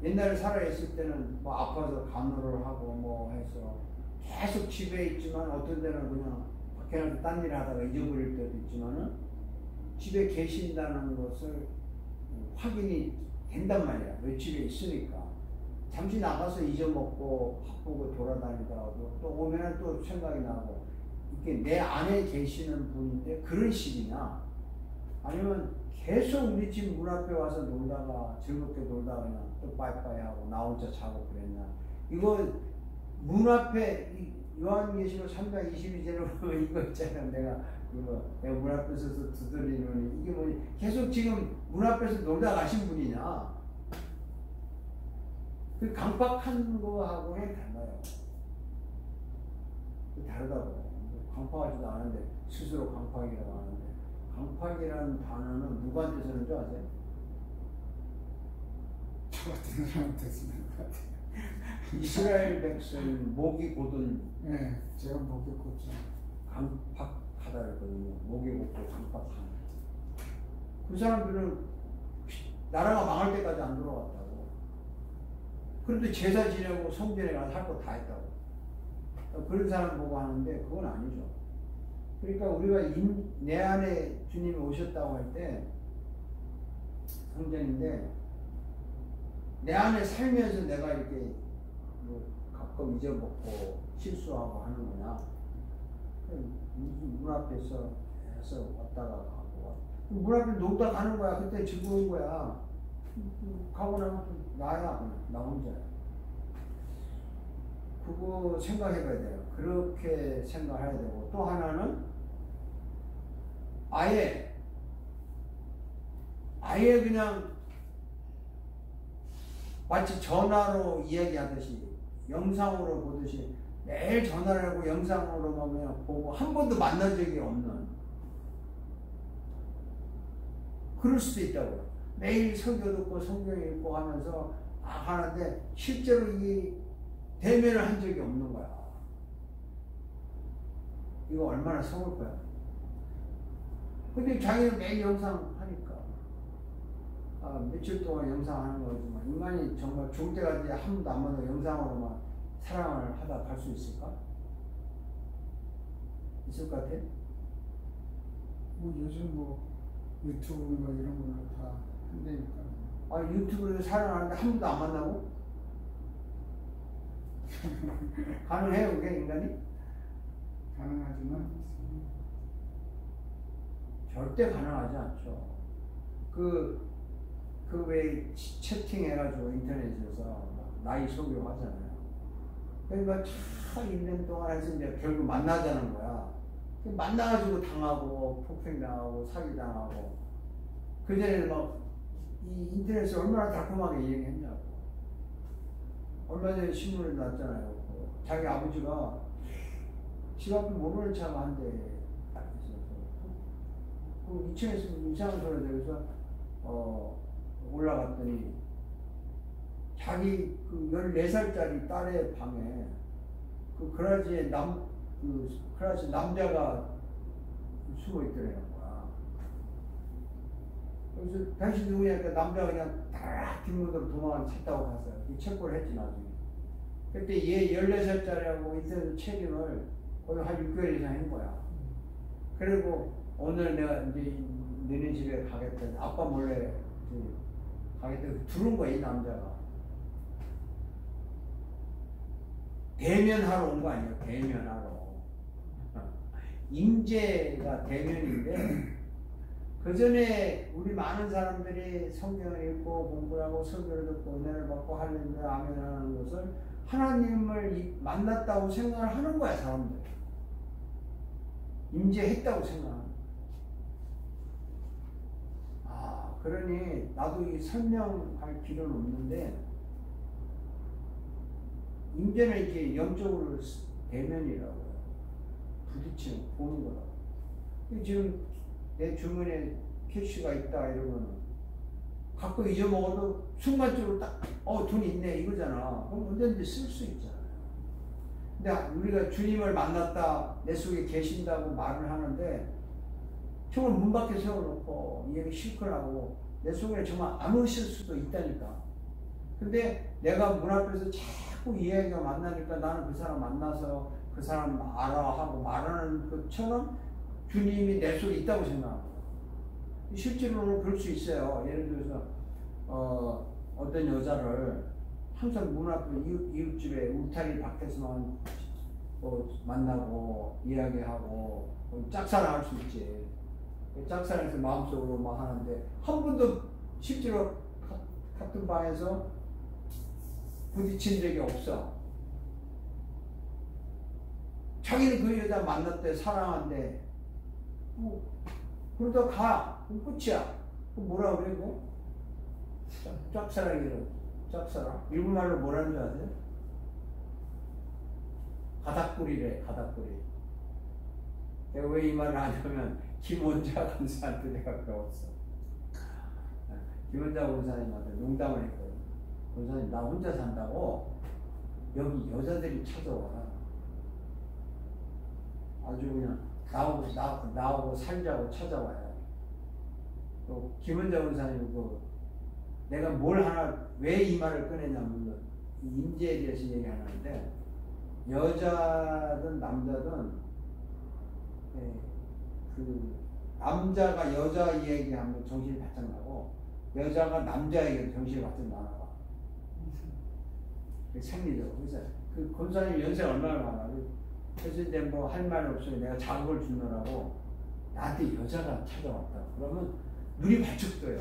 옛날에 살아있을 때는 뭐 아파서 간호를 하고 뭐 해서 계속 집에 있지만 어떤 때는 그냥 밖에 나가서 딴 일을 하다가 잊어버릴 때도 있지만은 집에 계신다는 것을 확인이 된단 말이야. 왜 집에 있으니까. 잠시 나가서 잊어먹고 바쁘고 돌아다니다가도 또 오면은 또 생각이 나고 이게 내 안에 계시는 분인데 그런 식이냐? 아니면 계속 우리 집 문 앞에 와서 놀다가 즐겁게 놀다가 그냥 또 빠이빠이 하고 나 혼자 자고 그랬냐? 이거 문 앞에 요한계시록 3장 22절에 보면 이거 있잖아. 내가 문 앞에 서서 두드리는 이게 뭐 계속 지금 문 앞에서 놀다 가신 분이냐? 그 강박한 거하고는 달라요. 다르다고. 강박하지도 않은데 스스로 강박이라고 하는데 강박이라는 단어는 누구한테 쓰는 줄 아세요? 저 같은 사람한테 쓰는 것 같아요. 이스라엘 백성 목이 곧은 네, 제가 목이 곧죠. 강박하다 그랬거든요. 목이 곧고 강박하다. 그 사람들은 나라가 망할 때까지 안 돌아왔다고. 그런데 제사 지내고 성전에 가서 할 거 다 했다고. 그런 사람 보고 하는데 그건 아니죠. 그러니까 우리가 내 안에 주님이 오셨다고 할 때 성전인데 내 안에 살면서 내가 이렇게 뭐 가끔 잊어먹고 실수하고 하는 거냐? 문 앞에서 해서 왔다가 가고 문 앞에 놀다 가는 거야. 그때 즐거운 거야. 가고 나면 나야 나 혼자야. 그거 생각해봐야 돼요. 그렇게 생각해야 되고 또 하나는 아예 그냥 마치 전화로 이야기하듯이 영상으로 보듯이 매일 전화를 하고 영상으로만 그냥 보고 한 번도 만난 적이 없는 그럴 수도 있다고요. 매일 설교 듣고 성경 읽고 하면서 하는데 실제로 이 대면을 한 적이 없는 거야. 이거 얼마나 서울 거야. 근데 자기는 매일 영상 하니까. 며칠 동안 영상 하는 거지만, 인간이 정말 죽을 때까지 한 번도 안 만나고 영상으로만 사랑을 하다 갈 수 있을까? 있을 것 같아? 뭐 요즘 뭐 유튜브 뭐 이런 걸로 다 한다니까. 유튜브로 사랑하는데 한 번도 안 만나고? 가능해요, 그게 인간이? 가능하지만 절대 가능하지 않죠. 왜 채팅해가지고 인터넷에서 나이 속이고 하잖아요. 그러니까 참 1년 동안 해서 이제 결국 만나자는 거야. 만나가지고 당하고, 폭행당하고, 사기당하고. 그전에는 막, 이 인터넷에 얼마나 달콤하게 얘기했냐고. 얼마 전에 신문에 났잖아요. 자기 아버지가 집 앞에 모르는 차가 한 대 있어서, 그 2층에서 이상한 소리 들어서, 올라갔더니, 자기 그 14살짜리 딸의 방에, 그라지에 그라지 남자가 숨어 있더라는 거야. 그래서 당신 누구냐니까 남자가 그냥 딱 뒷문으로 도망을 쳤다고 갔어요. 체포를 했지, 나중에. 그때 얘 14살짜리하고 인터넷 책임을 거의 한 6개월 이상 한 거야. 그리고 오늘 내가 이제 너네 집에 가겠다. 아빠 몰래 가겠다. 들은 거야, 이 남자가. 대면하러 온 거 아니에요, 대면하러. 임재가 대면인데, 그 전에 우리 많은 사람들이 성경을 읽고 공부를 하고 설교를 듣고 은혜를 받고 할렐루야 아멘 하는 것을 하나님을 만났다고 생각을 하는 거야, 사람들. 임재했다고 생각하는 거야. 그러니 나도 이 설명할 필요는 없는데, 임재는 이렇게 영적으로 대면이라고 부딪히는 보는 거라고. 지금 내 주머니에 캐시가 있다 이러면 갖고 잊어먹어도 순간적으로 딱 돈이 있네 이거잖아. 그럼 언제든지 쓸 수 있잖아요. 근데 우리가 주님을 만났다, 내 속에 계신다고 말을 하는데 정말 문 밖에 세워놓고 이 얘기 실컷 하고 내 속에 정말 안 오실 수도 있다니까. 근데 내가 문 앞에서 자꾸 이야기가 만나니까 나는 그 사람 만나서 그 사람 알아 하고 말하는 것처럼 주님이 내 속에 있다고 생각합니다. 실제로는 그럴 수 있어요. 예를 들어서 어떤 여자를 항상 문 앞에 이웃집에 울타리 밖에서만 만나고 이야기하고 짝사랑할 수 있지. 짝사랑해서 마음속으로 막 하는데 한 번도 실제로 같은 방에서 부딪힌 적이 없어. 자기는 그 여자 만났대, 사랑한대. 그러다 가. 그럼 끝이야. 그럼 뭐라 그래, 그거? 짝사랑이라고. 짝사랑. 일본말로 뭐라는 줄 아세요? 가닥부리래, 가닥부리. 내가 왜 이 말을 하냐면, 김원자 권사한테 내가 배웠어. 김원자 권사님한테 농담을 했거든. 권사님, 나 혼자 산다고 여기 여자들이 찾아와. 아주 그냥 나오고 살자고 찾아와요. 또 김원자 권사님 내가 뭘 하나 왜 이 말을 꺼내냐면 임재에 대해서 얘기하는데 여자든 남자든 그 남자가 여자 얘기하면 정신이 바짝 나고 여자가 남자 얘기하면 정신이 바짝 나와. 생리적으로. 그래서 그 권사님 연세가 얼마나 많아. 그래서 이제 뭐 할 말 없으니 내가 자극을 주느라고 나한테 여자가 찾아왔다. 그러면 눈이 발쩍 떠요.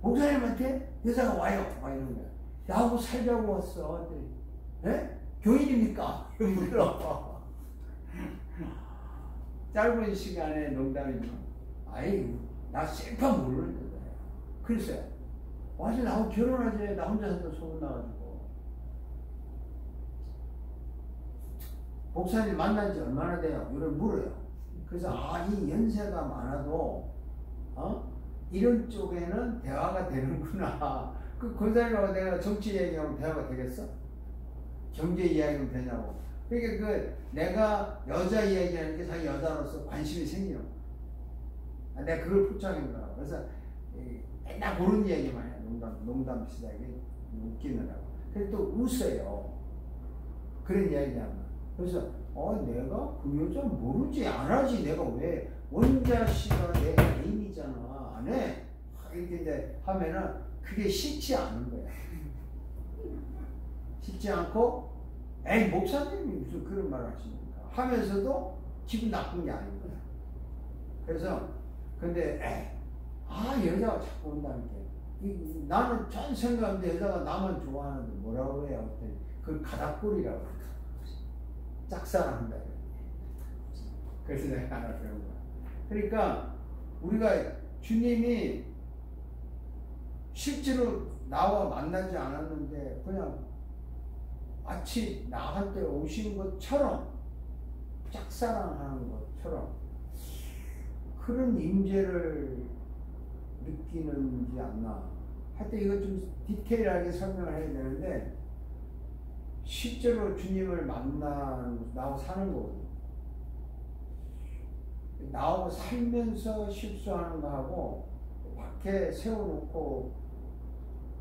목사님한테 여자가 와요. 막 이런 거야. 나하고 살자고 왔어. 예? 교인입니까? 물어. 짧은 시간에 농담이지만, 아이, 나 셀파 모르는 여자야. 그랬어요. 와서 나하고 결혼하지. 나 혼자 산다 소문나가지고. 목사님 만난 지 얼마나 돼요? 이런 물어요. 그래서 이 연세가 많아도 이런 쪽에는 대화가 되는구나. 그 권사님하고 내가 정치 얘기하면 대화가 되겠어? 경제 이야기하면 되냐고. 그러니까 내가 여자 이야기하는 게 자기 여자로서 관심이 생기는 거야. 내가 그걸 포착한 거라고. 그래서 맨날 그런 얘기만 해. 농담 비슷하게 웃기느라고. 그래서 또 웃어요. 그런 이야기냐면. 그래서 내가 그 여자 모르지 안 하지. 내가 왜 원자 씨가 내 애인이잖아. 안 해. 이렇게 이제 하면은 그게 싫지 않은 거야. 싫지 않고 에이 목사님이 무슨 그런 말을 하십니까? 하면서도 기분 나쁜 게 아닌 거야. 그래서 근데 여자가 자꾸 온다는 게 나는 전 생각하는데 여자가 나만 좋아하는데 뭐라고 해요? 그걸 가닥골이라고 그래. 짝사랑한다. 그래서 내가 하나 배운 거야. 그러니까 우리가 주님이 실제로 나와 만나지 않았는데 그냥 마치 나한테 오신 것처럼 짝사랑하는 것처럼 그런 임재를 느끼는지 않나. 하여튼 이거 좀 디테일하게 설명을 해야 되는데 실제로 주님을 나하고 사는 거거든요. 나하고 살면서 실수하는 거하고 밖에 세워놓고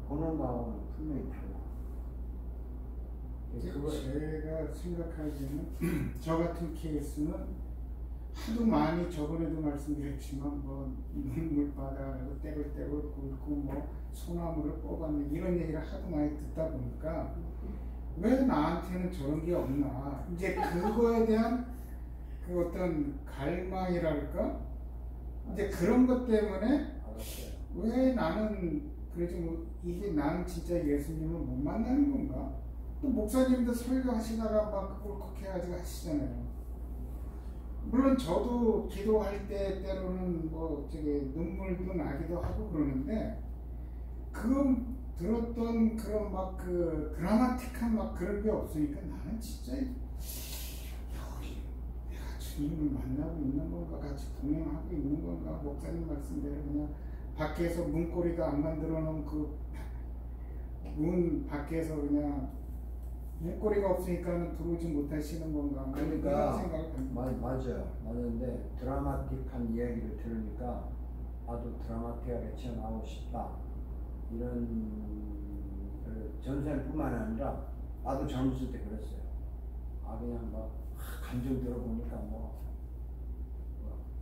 보는 거하고는 분명히 달라. 제가 생각하기에는 저 같은 케이스는 하도 많이 저번에도 말씀드렸지만 눈물바다에서 떼굴떼굴 굴고 소나무를 뽑았네 이런 얘기를 하도 많이 듣다 보니까 왜 나한테는 저런 게 없나 이제 그거에 대한 그 어떤 갈망이랄까 이제 그런 것 때문에 왜 나는 그래도 이게 나는 진짜 예수님을 못 만나는 건가? 또 목사님도 설교하시다가 막 그걸 그렇게 해가지고 하시잖아요. 물론 저도 기도할 때 때로는 눈물도 나기도 하고 그러는데 그건 들었던 그런 막 그 드라마틱한 막 그런 게 없으니까 나는 진짜 내가 주님을 만나고 있는 건가 같이 동행하고 있는 건가 목사님 말씀대로 그냥 밖에서 문고리도 안 만들어 놓은 그 문 밖에서 그냥 문고리가 없으니까 들어오지 못하시는 건가 그러니까 생각을 맞아요. 맞는데 드라마틱한 이야기를 들으니까 나도 드라마틱하게 튀어나오고 싶다. 이런 전생뿐만 아니라 나도 젊었을 때 그랬어요. 그냥 감정 들어보니까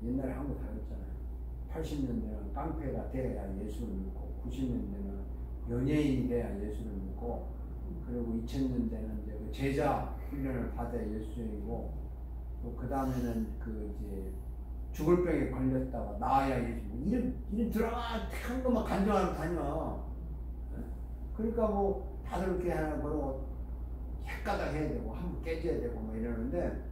옛날에 한국 다 했잖아요. 80년대는 깡패가 돼야 예수를 믿고 90년대는 연예인이 돼야 예수를 믿고 그리고 2000년대는 이제 그 제자 훈련을 받아야 예수님이고 또 그 다음에는 이제 죽을 병에 걸렸다가 나아야 예수 이런 드라마틱한 것만 간증하고 다녀. 그러니까 다들 이렇게 하나 그러고 헷가닥 해야 되고 한번 깨져야 되고 이러는데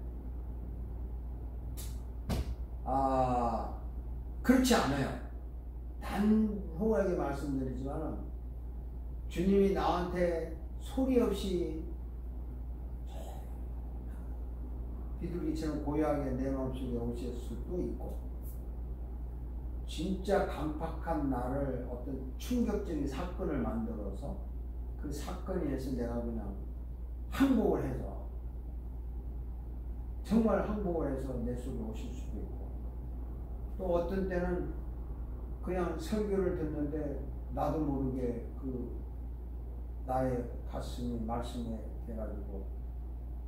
그렇지 않아요. 단호하게 말씀드리지만 주님이 나한테 소리 없이 비둘기처럼 고요하게 내 마음속에 오실 수도 있고 진짜 강팍한 나를 어떤 충격적인 사건을 만들어서 그 사건에 의해서 내가 그냥 항복을 해서 정말 항복을 해서 내 속에 오실 수도 있고 또 어떤 때는 그냥 설교를 듣는데 나도 모르게 나의 가슴이 말씀에 돼가지고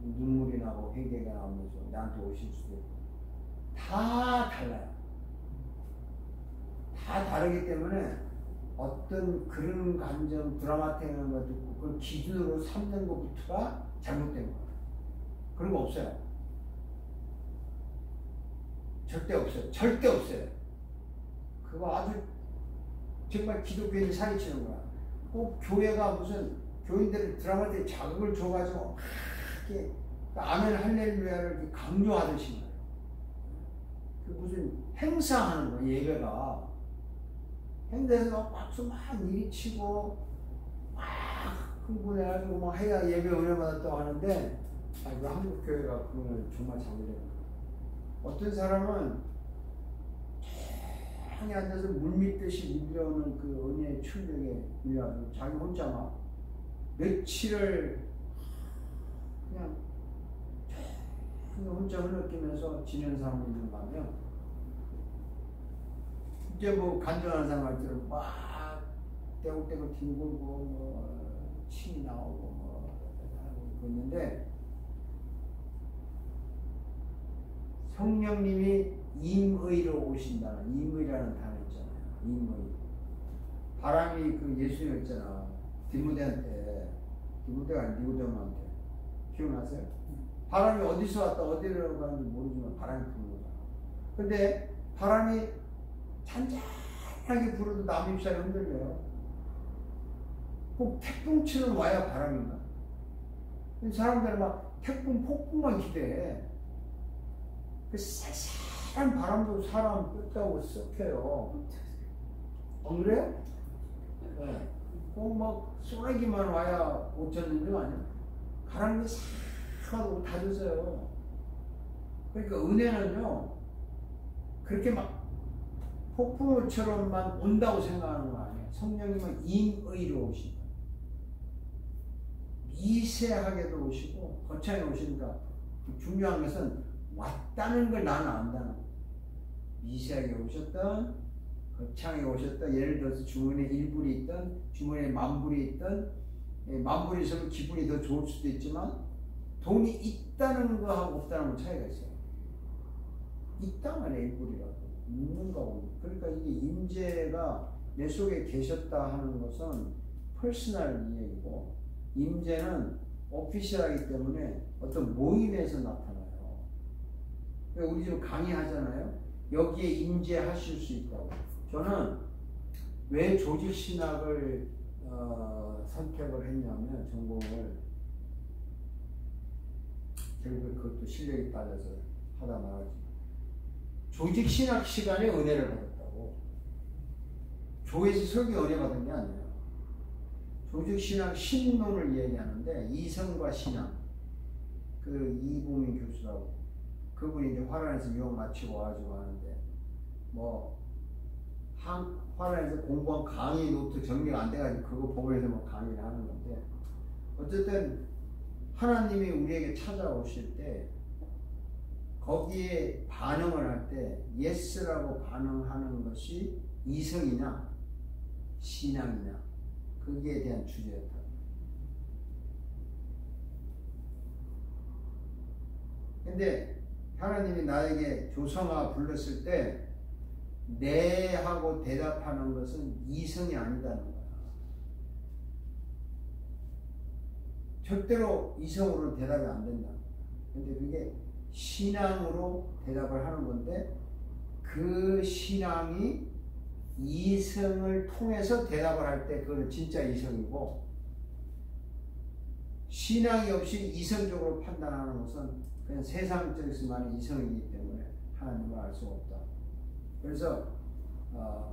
눈물이 나고 회개가 나오면서 나한테 오실 수도 있고 다 달라요. 다 다르기 때문에 어떤 그런 감정 드라마틱한 거 듣고 그걸 기준으로 삼는 것부터가 잘못된 거예요. 그런 거 없어요. 절대 없어요. 절대 없어요. 그거 아주 정말 기독교인이 사기치는 거야. 꼭 교회가 무슨 교인들을 드라마틱 자극을 줘가지고 이렇게 아멘 할렐루야를 강요하듯이 말이에요. 그 무슨 행사하는 거야. 예배가 행사에서 박수 막 일치고 막 흥분해가지고 막 해야 예배 은혜 받았다고 하는데 그 한국 교회가 그걸 정말 잘못해요. 어떤 사람은 조용히 앉아서 물밀듯이 밀려오는 그 은혜의 충격에 밀려가지고 자기 혼자 막 며칠을 그냥 혼자 흘러끼면서 지낸 사람이 있는가 하면 이제 뭐 간증하는 사람들은 막 떼굴떼굴 뒹굴고 뭐 침이 나오고 뭐 하고 있는데 성령님이 임의로 오신다는 임의라는 단어 있잖아요. 임의. 바람이 그 예수님 있잖아. 디모데가 아니라 니고데모한테 기억나세요? 바람이 어디서 왔다 어디로 가는지 모르지만 바람이 부는 거잖아. 근데 바람이 잔잔하게 불어도 나무 잎사리 흔들려요. 꼭 태풍처럼 와야 바람인가? 사람들은 막 태풍, 폭풍만 기대해. 그 쌀쌀한 바람도 사람 뼈다고 썩혀요. 안 그래요? 네. 꼭 막 쏘나기만 와야 옷 젖는 거 아니야? 가랑비 싹 하고 다 젖어요. 그러니까 은혜는요, 그렇게 막 폭풍우처럼만 온다고 생각하는 거 아니에요. 성령님은 임의로 오신다. 미세하게도 오시고 거창하게 오시니까 중요한 것은 왔다는 걸 나는 안다는 거예요. 미세하게 오셨던 거창하게 오셨던, 예를 들어서 주머니에 1불이 있던 주머니에 10,000불이 있던, 만불이 있으면 기분이 더 좋을 수도 있지만 돈이 있다는 거하고 없다는 건 차이가 있어요. 있다 말이야. 1불이라도 있는 거고. 그러니까 이게 임재가 내 속에 계셨다 하는 것은 퍼스널 이야기고, 임재는 오피셜하기 때문에 어떤 모임에서 나타나요. 우리 지금 강의하잖아요. 여기에 임재하실 수 있다고. 저는 왜 조직신학을 선택을 했냐면, 전공을 결국 그것도 실력이 빠져서 하다 말았지. 조직신학 시간에 은혜를 받았다고. 교회에서 설교 은혜 받은 게 아니에요. 조직신학 신론을 이야기하는데, 이성과 신앙, 그 이보민 교수라고, 그분이 이제 화란에서 유학 마치고 와가지고 하는데, 뭐 화란에서 공부한 강의 노트 정리가 안 돼가지고 그거 보면서 뭐 강의를 하는 건데, 어쨌든 하나님이 우리에게 찾아오실 때 거기에 반응을 할 때 예스라고 반응하는 것이 이성이냐 신앙이냐, 거기에 대한 주제였다. 근데 하나님이 나에게 조성아 불렀을 때 네 하고 대답하는 것은 이성이 아니다는 거야. 절대로 이성으로 대답이 안 된다. 근데 그게 신앙으로 대답을 하는 건데, 그 신앙이 이성을 통해서 대답을 할 때 그거는 진짜 이성이고, 신앙이 없이 이성적으로 판단하는 것은 그냥 세상적에서만 이성이기 때문에 하나님을 알 수가 없다. 그래서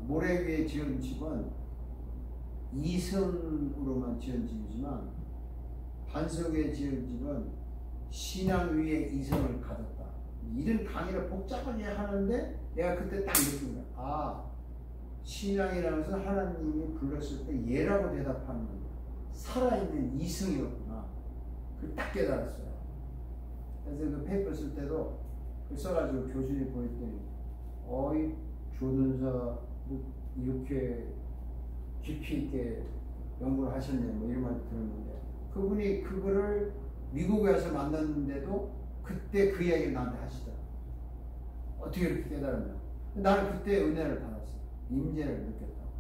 모래 위에 지은 집은 이성으로만 지은 집이지만, 반석 위에 지은 집은 신앙 위에 이성을 가졌다. 이런 강의를 복잡하게 하는데 내가 그때 딱 느낀 거야. 아, 신앙이라는 것은 하나님이 불렀을 때 예라고 대답하는 살아있는 이성이었구나. 그걸 딱 깨달았어요. 그래서 그 페이퍼 쓸 때도 그걸 써가지고 교수님 보였더니, 어이 조든사 이렇게 깊이 있게 연구를 하셨네, 뭐 이런 말 들었는데, 그분이 그거를 미국에 와서 만났는데도 그때 그 이야기를 나한테 하시더라. 어떻게 이렇게 깨달았냐. 나는 그때 은혜를 받았어. 임재를 느꼈다고.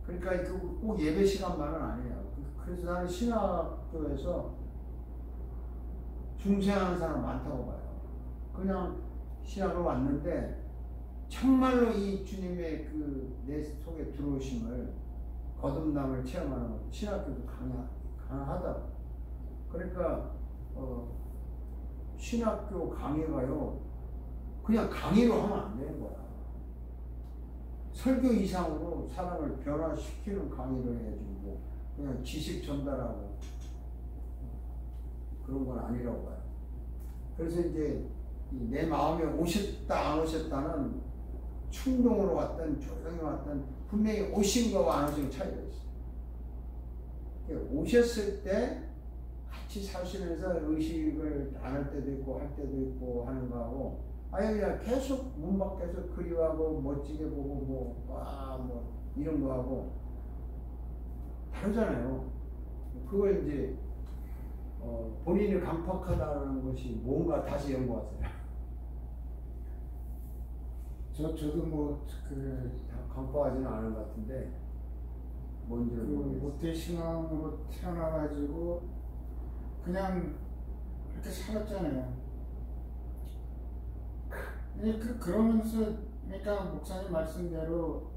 그러니까 꼭 예배 시간만은 아니에요. 그래서 나는 신학교에서 중생하는 사람 많다고 봐요. 그냥 신학을 왔는데 정말로 이 주님의 그 내 속에 들어오심을, 거듭남을 체험하는 것, 신학교도 가능하다. 그러니까 신학교 강의가요, 그냥 강의로 하면 안 되는 거야. 설교 이상으로 사람을 변화시키는 강의를 해야지, 뭐 그냥 지식 전달하고 그런 건 아니라고 봐요. 그래서 이제 내 마음에 오셨다 안 오셨다는, 충동으로 왔든 조용히 왔든 분명히 오신 거와 안 오신 거 차이가 있어요. 오셨을 때 같이 사시면서 의식을 안 할 때도 있고 할 때도 있고 하는 거하고, 아니 그냥 계속 문 밖에서 그리워하고 멋지게 보고 뭐 이런 거 하고 다르잖아요. 그걸 이제 본인이 강팍하다는 것이 뭔가 다시 연구하세요. 저도 뭐그 강팍하지는 않은 것 같은데 뭔지를 모르겠어요. 모태 신앙으로 태어나가지고 그냥 그렇게 살았잖아요. 그러면서 그러니까 목사님 말씀대로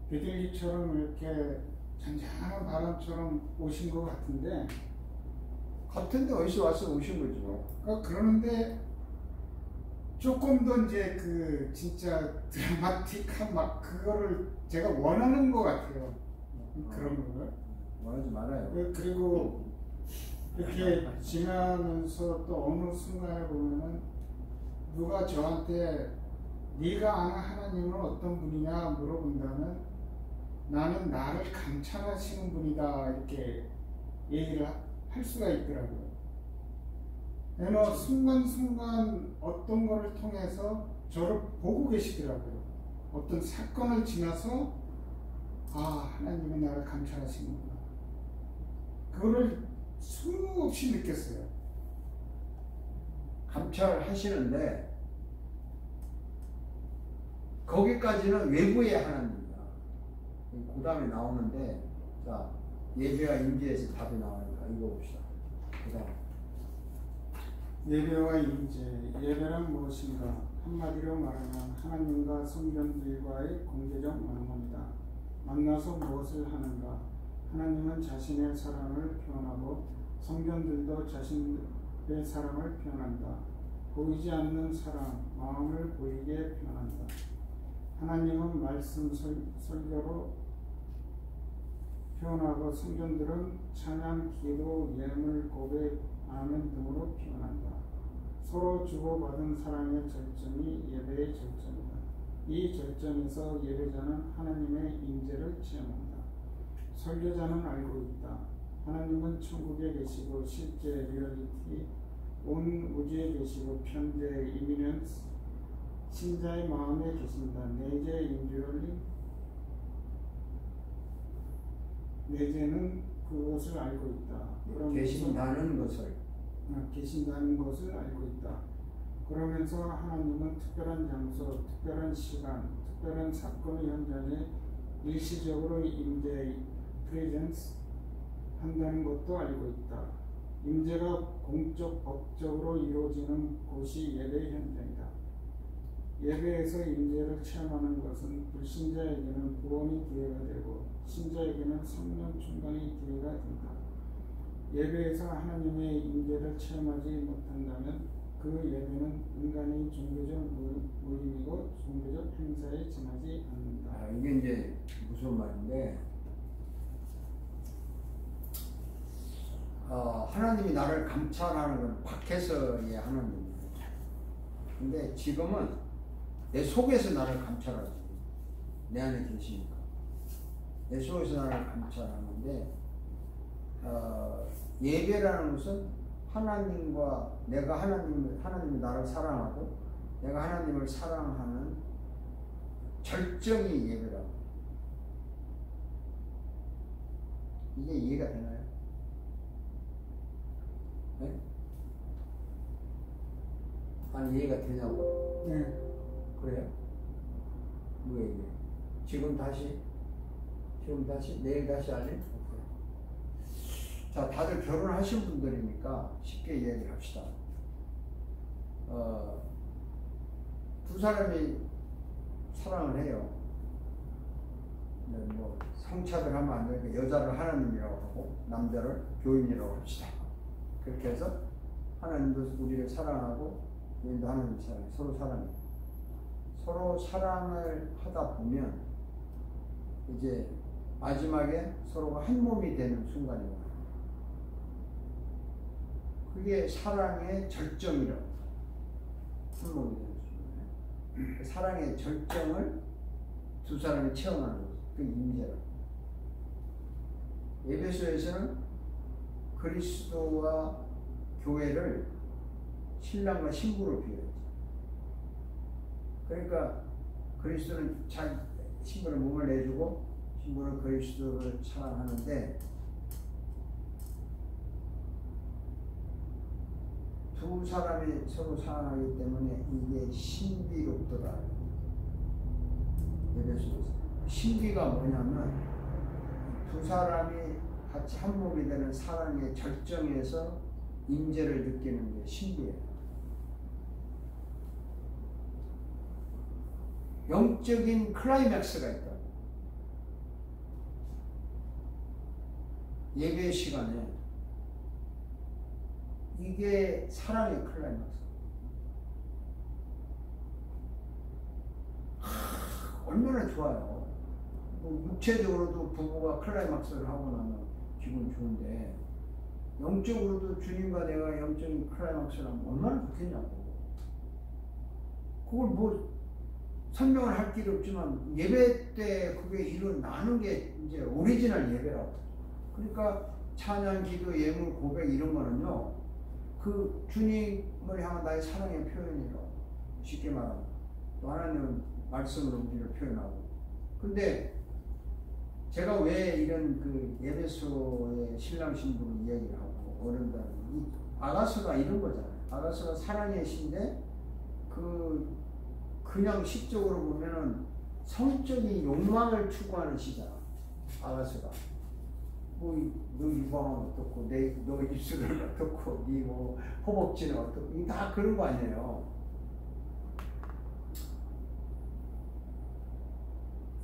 비둘기처럼 이렇게 잔잔한 바람처럼 오신 것 같은데 어디서 와서 오신 거지 뭐. 그러는데 조금 더 이제 그 진짜 드라마틱한 막 그거를 제가 원하는 것 같아요. 그런 걸 원하지 말아요. 그리고 이렇게 지나면서 또 어느 순간에 보면은 누가 저한테 네가 아는 하나님은 어떤 분이냐 물어본다면 나는 나를 감찰하시는 분이다 이렇게 얘기를 할 수가 있더라고요. 어느 순간순간 어떤 거를 통해서 저를 보고 계시더라고요. 어떤 사건을 지나서 하나님이 나를 감찰하시는구나. 그거를 수없이 느꼈어요. 감찰을 하시는데 거기까지는 외부의 하나님이야. 그 다음에 나오는데 자 예배와 임재에서 답이 나오니까 읽어봅시다. 그 다음 예배와 임재. 예배란 무엇인가? 한마디로 말하면 하나님과 성전들과의 공개적 만남이다. 만나서 무엇을 하는가? 하나님은 자신의 사랑을 표현하고 성전들도 자신의 사랑을 표현한다. 보이지 않는 사랑, 마음을 보이게 표현한다. 하나님은 말씀 설교로 표현하고 성전들은 찬양, 기도, 예물, 고백, 아멘 등으로 표현한다. 서로 주고받은 사랑의 절정이 예배의 절정이다. 이 절정에서 예배자는 하나님의 임재를 체험한다. 설교자는 알고 있다. 하나님은 천국에 계시고 실제 리얼리티, 온 우주에 계시고 편재 이미넌스, 신자의 마음에 계신다. 내재 인듀얼링, 내재는 그것을 알고 있다. 계신다는 것을 계신다는 것을 알고 있다. 그러면서 하나님은 특별한 장소, 특별한 시간, 특별한 사건의 현장에 일시적으로 임재 프레젠스 한다는 것도 알고 있다. 임재가 공적 법적으로 이루어지는 곳이 예배 현장이다. 예배에서 임재를 체험하는 것은 불신자에게는 구원의 기회가 되고 신자에게는 성령 충만의 기회가 된다. 예배에서 하나님의 임재를 체험하지 못한다면 그 예배는 인간의 종교적 모임이고 종교적 행사에 지나지 않는다. 이게 이제 무슨 말인데 하나님이 나를 감찰하는 건 밖에서의 하나님이에요. 근데 지금은 내 속에서 나를 감찰하지. 내 안에 계시니까 내 속에서 나를 감찰하는데 예배라는 것은 하나님과 내가 하나님이 나를 사랑하고 내가 하나님을 사랑하는 절정이 예배라고. 이게 이해가 되나요? 네? 아니 이해가 되냐고? 네. 그래요? 뭐 얘기해? 지금 다시? 내일 다시 할래? 자, 다들 결혼하신 분들이니까 쉽게 이야기를 합시다. 두 사람이 사랑을 해요. 뭐 성차별하면 안 되니까 여자를 하나님이라고 하고 남자를 교인이라고 합시다. 그렇게 해서 하나님도 우리를 사랑하고 교인도 하나님을 사랑해. 서로 사랑해. 서로 사랑을 하다 보면 이제 마지막에 서로가 한 몸이 되는 순간이 와요. 그게 사랑의 절정이라고. 한 몸이 되는 순간. 그 사랑의 절정을 두 사람이 체험하는 거죠. 그 임재라고. 에베소에서는 그리스도와 교회를 신랑과 신부로 비유했죠. 그러니까 그리스도는 신부는 몸을 내주고 신부는 그리스도를 사랑하는데 두 사람이 서로 사랑하기 때문에 이게 신비롭더라. 예배소에서 신비가 뭐냐면 두 사람이 같이 한 몸이 되는 사랑의 절정에서 임재를 느끼는 게 신비예요. 영적인 클라이맥스가 있다. 예배 시간에 이게 사랑의 클라이맥스. 얼마나 좋아요. 뭐 육체적으로도 부부가 클라이맥스를 하고 나면 기분 좋은데 영적으로도 주님과 내가 영적인 클라이맥스를 하면 얼마나 좋겠냐고. 그걸 뭐 설명을 할 길이 없지만 예배 때 그게 일어나는 게 이제 오리지널 예배라고. 그러니까 찬양, 기도, 예물, 고백 이런 거는요, 그 주님을 향한 나의 사랑의 표현이라고. 쉽게 말하면 또 하나님은 말씀으로 우리를 표현하고. 근데 제가 왜 이런 그 예배소의 신랑 신부를 이야기를 하고 어른들 아가서가 이런 거잖아요. 아가서가 사랑의 시인데 그냥 시적으로 보면은 성적인 욕망을 추구하는 시잖아. 아가서가 뭐 너 유방은 어떻고 너 입술은 어떻고 네 뭐 허벅지는 어떻고 이게 다 그런 거 아니에요.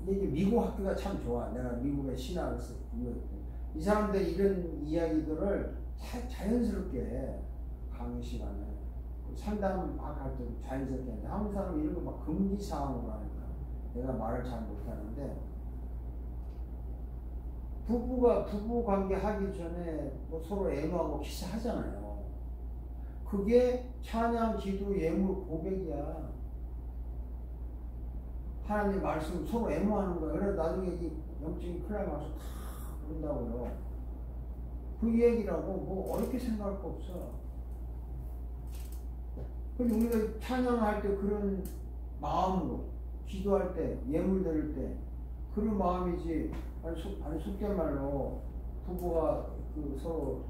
이게 미국 학교가 참 좋아. 내가 미국에 신학을 했어. 이 사람들 이런 이야기들을 자연스럽게 강의 시간에 상담 막 할 때 자연스럽게 하는데 한국 사람은 이런 거 막 금기 사항으로 하니까 내가 말을 잘 못하는데 부부가 부부 관계 하기 전에 뭐 서로 애무하고 키스하잖아요. 그게 찬양, 기도, 예물, 고백이야. 하나님 말씀 서로 애무하는 거야. 그래서 나중에 이 영적인 클라이막스 다 본다고요. 그 얘기라고 뭐 어렵게 생각할 거 없어. 근데 우리가 찬양할 때 그런 마음으로 기도할 때 예물 드릴 때 그런 마음이지. 아니 속된 말로 부부가 그 서로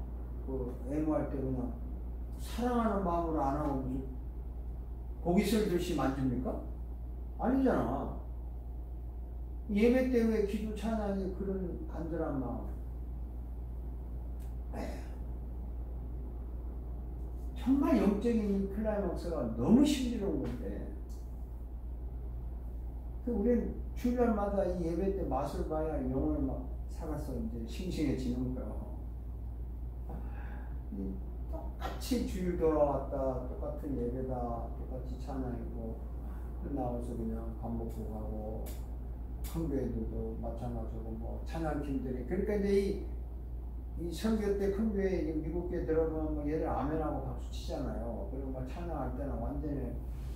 그 애무할 때 그냥 사랑하는 마음으로 안 하고 무슨 고기 썰듯이 만집니까? 아니잖아. 예배 때 왜 기도 찬양이 그런 간절한 마음. 정말 영적인 클라이막스가 너무 신비로운 건데 우리는 주일날마다 이 예배 때 맛을 봐야 영혼이 막 살아서 이제 싱싱해지는 거예요. 똑같이 주일 돌아왔다, 똑같은 예배다, 똑같이 찬양이고 나와서 그냥 밥 먹고 가고 큰교회들도 마찬가지고 뭐 찬양팀들이 그러니까 이제 이 설교 때 큰교회 미국 교회 들어보면 뭐 얘들 아멘하고 박수 치잖아요. 그리고 막 찬양할 때는 완전히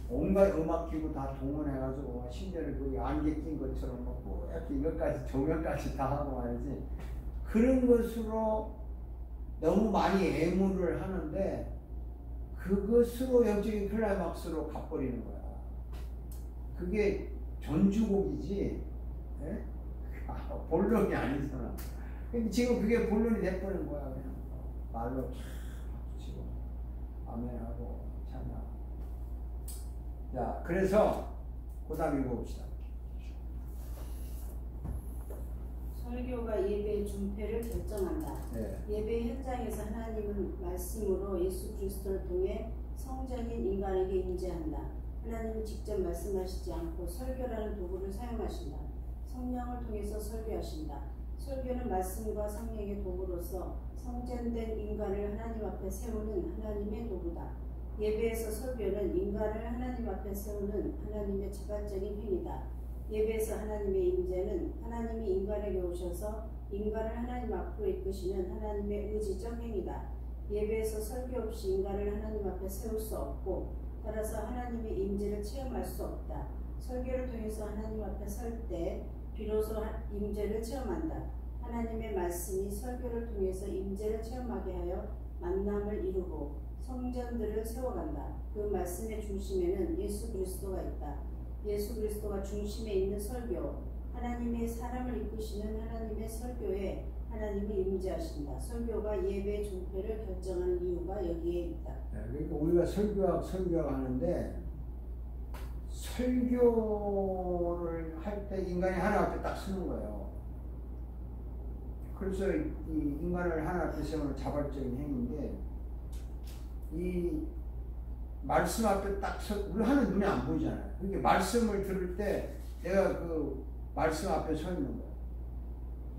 온갖 음악 기구 다 동원해가지고 심지어는 거기 안개 낀 것처럼 뭐 이렇게 이것까지 조명까지 다 하고 말이지. 그런 것으로 너무 많이 애무를 하는데 그것으로 영적인 클라이막스로 가버리는 거야. 그게 전주곡이지, 예? 본론이 아니잖아. 근데 지금 그게 본론이 돼버린 거야. 그냥 말로 치고 아멘하고 찬양. 자, 그래서 그다음 읽어봅시다. 설교가 예배의 준폐를 결정한다. 네. 예배 현장에서 하나님은 말씀으로 예수 그리스도를 통해 성전인 인간에게 임재한다. 하나님은 직접 말씀하시지 않고 설교라는 도구를 사용하신다. 성령을 통해서 설교하신다. 설교는 말씀과 성령의 도구로서 성전된 인간을 하나님 앞에 세우는 하나님의 도구다. 예배에서 설교는 인간을 하나님 앞에 세우는 하나님의 자발적인 행위다. 예배에서 하나님의 임재는 하나님이 인간에게 오셔서 인간을 하나님 앞으로 이끄시는 하나님의 의지적 행위다. 예배에서 설교 없이 인간을 하나님 앞에 세울 수 없고 따라서 하나님의 임재를 체험할 수 없다. 설교를 통해서 하나님 앞에 설 때 비로소 임재를 체험한다. 하나님의 말씀이 설교를 통해서 임재를 체험하게 하여 만남을 이루고 성전들을 세워간다. 그 말씀의 중심에는 예수 그리스도가 있다. 예수 그리스도가 중심에 있는 설교, 하나님의 사람을 이끄시는 하나님의 설교에 하나님이 임재하신다. 설교가 예배 종패를 결정하는 이유가 여기에 있다. 그러니까 우리가 설교하는데 설교를 할 때 인간이 하나 앞에 딱 서는 거예요. 그래서 이 인간을 하나 앞에 세우는 자발적인 행위인데 이 말씀 앞에 딱 우리 하는 눈에 안 보이잖아요. 그러니까 말씀을 들을 때 내가 그 말씀 앞에 서 있는 거예요.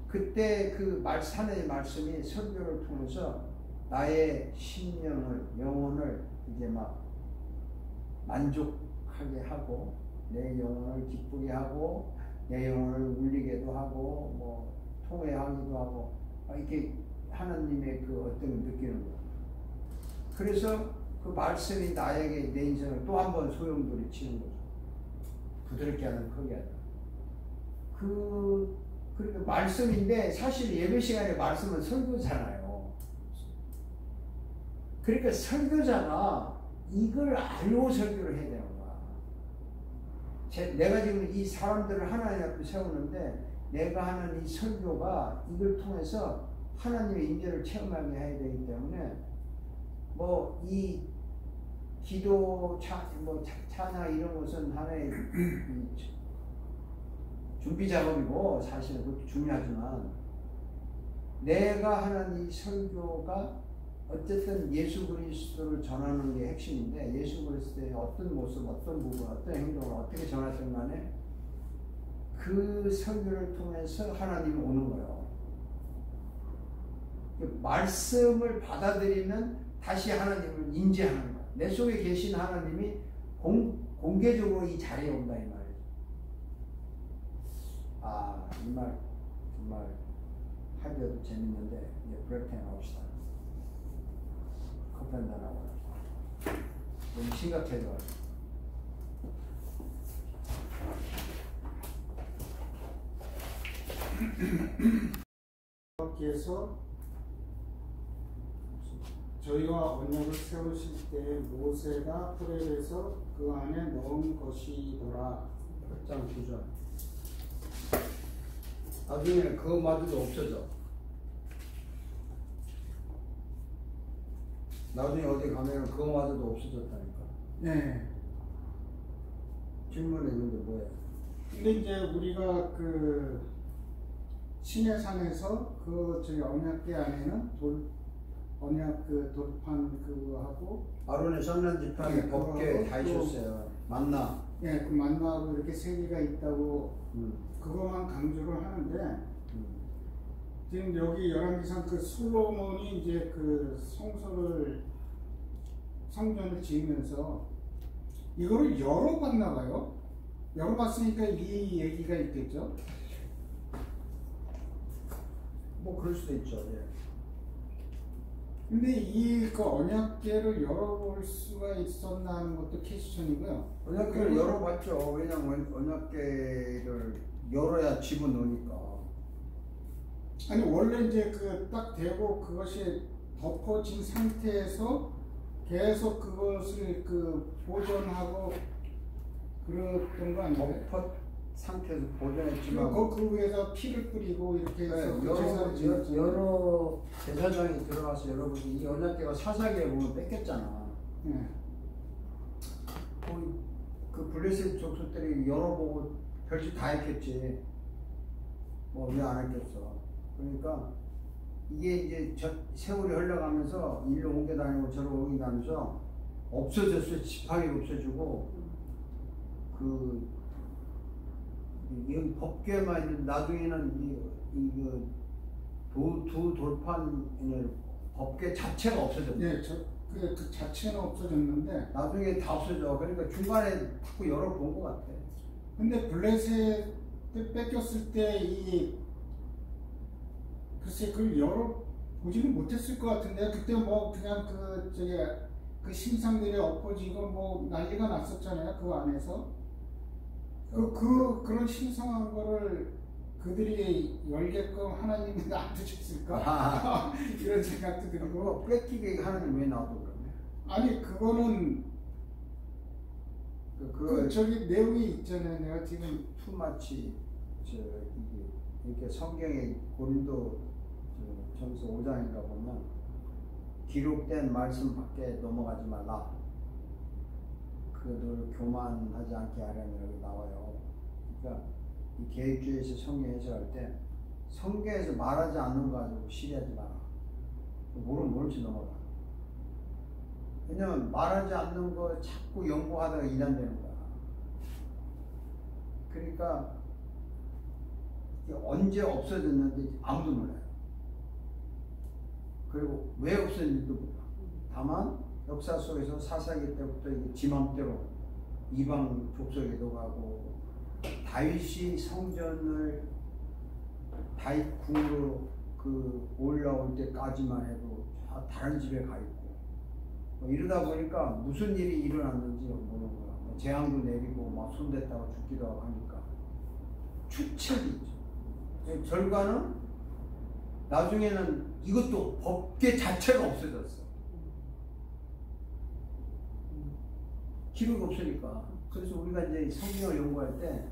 그때 그 하나님의 말씀이 설교를 통해서 나의 심령을, 영혼을 이제 막 만족하게 하고 내 영혼을 기쁘게 하고 내 영혼을 울리게도 하고 뭐 통회하기도 하고 이렇게 하나님의 그 어떤 느끼는 거예요. 그래서 그 말씀이 나에게 내 인생을 또 한 번 소용돌이 치는 거죠. 부드럽게 하는 크게 하다. 그러니까 말씀인데 사실 예배 시간에 말씀은 설교잖아요. 그러니까 설교자가 이걸 알고 설교를 해야 되는 거야. 내가 지금 이 사람들을 하나님 앞에 세우는데 내가 하는 이 설교가 이걸 통해서 하나님의 임재를 체험하게 해야 되기 때문에 뭐 이 기도, 찬양 이런 것은 하나의 준비 작업이고 사실은 그것도 중요하지만 내가 하는 이 설교가 어쨌든 예수 그리스도를 전하는 게 핵심인데 예수 그리스도의 어떤 모습, 어떤 부분, 어떤 행동을 어떻게 전하든 간에 그 설교를 통해서 하나님이 오는 거예요. 말씀을 받아들이면 다시 하나님을 인지하는 거예요. 내 속에 계신 하나님이 공개적으로 이 자리에 온다 이 말이에요. 이 말 정말 하기도 재밌는데 이제 브레이크 타임 합시다. 커피 한잔 하고 너무 심각해져. 여호와께서 저희와 언약을 세우실 때 모세가 호렙에서 그 안에 넣은 것이더라. 8장 9절. 나중에 그것마저도 없어져. 나중에 어디 가면 그것마저도 없어졌다니까. 네. 질문에 있는데 뭐예요? 근데 이제 우리가 그 시내산에서 그 저희 언약궤 안에는 언약 그 돌판 그거하고 아론의 선난 지팡이 네, 법궤 다 그거하고 있었어요. 만나. 예, 그 만나고 이렇게 세 개가 있다고 그것만 강조를 하는데 지금 여기 열왕기상 그 솔로몬이 이제 그 성전을 지으면서 이거를 열어봤나 봐요. 열어봤으니까 이 얘기가 있겠죠. 뭐 그럴 수도 있죠. 예. 근데 이 그 언약궤를 열어볼 수가 있었나 하는 것도 퀘스천이고요. 언약궤를 열어봤죠. 왜냐면 언약궤를 열어야 집어넣으니까. 아니 원래 이제 그 딱 대고 그것이 덮어진 상태에서 계속 그것을 그 보존하고 그랬던 거 아니에요? 덮어 상태에서 보존했지만 그 위에서 피를 뿌리고 이렇게 해서 여러 제사장이 들어가서 여러분이 이 언약궤가 사사기에 보면 뺏겼잖아. 네. 그 블레셋 족속들이 열어보고 별짓 다 했겠지. 뭐 왜 안 했겠어. 그러니까 이게 이제 세월이 흘러가면서 일로 옮겨 다니고 저로 옮겨 다니면서 없어졌어요. 지팡이 없어지고 여기 법궤만 있는 나중에는 두 돌판 법궤 자체가 없어졌고. 네, 그 자체는 없어졌는데 나중에 다 없어져. 그러니까 중간에 자꾸 열어본 것 같아. 근데 블레셋 뺏겼을 때 글쎄 그걸 열어보지는 못했을 것 같은데 그때 뭐 그냥 그 신상들이 엎어지고 뭐 난리가 났었잖아요. 그 안에서 그런 신성한 거를 그들이 열게끔 하나님이 놔두셨을까? 이런 생각도 들고. 뺏기게 하나님 왜 놔둬 그러면? 아니 그거는 그 저기 내용이 있잖아요. 내가 지금 투마치 이게 이렇게 성경에 고린도 전서 5장인가 보면 기록된 말씀 밖에 넘어가지 말라. 그들을 교만하지 않게 하려면 여기 나와요. 그러니까 이 계획주의에서 성경 해석할 때 성경에서 말하지 않는 거 가지고 시리하지 마라. 모르지 넘어가. 왜냐면 말하지 않는 거 자꾸 연구하다가 이단되는 거야. 그러니까 이게 언제 없어졌는지 아무도 몰라요. 그리고 왜 없어졌는지도 몰라. 다만 역사 속에서 사사기 때부터 이게 지 맘대로 이방 족속에도 가고 다윗이 성전을 다윗 궁으로 그 올라올 때까지만 해도 다른 집에 가 있고 이러다 보니까 무슨 일이 일어났는지 모르는 거야. 재앙도 내리고 막 손댔다가 죽기도 하고 하니까 축책이 있죠. 결과는 나중에는 이것도 법계 자체가 없어졌어. 기록이 없으니까. 그래서 우리가 이제 성경을 연구할 때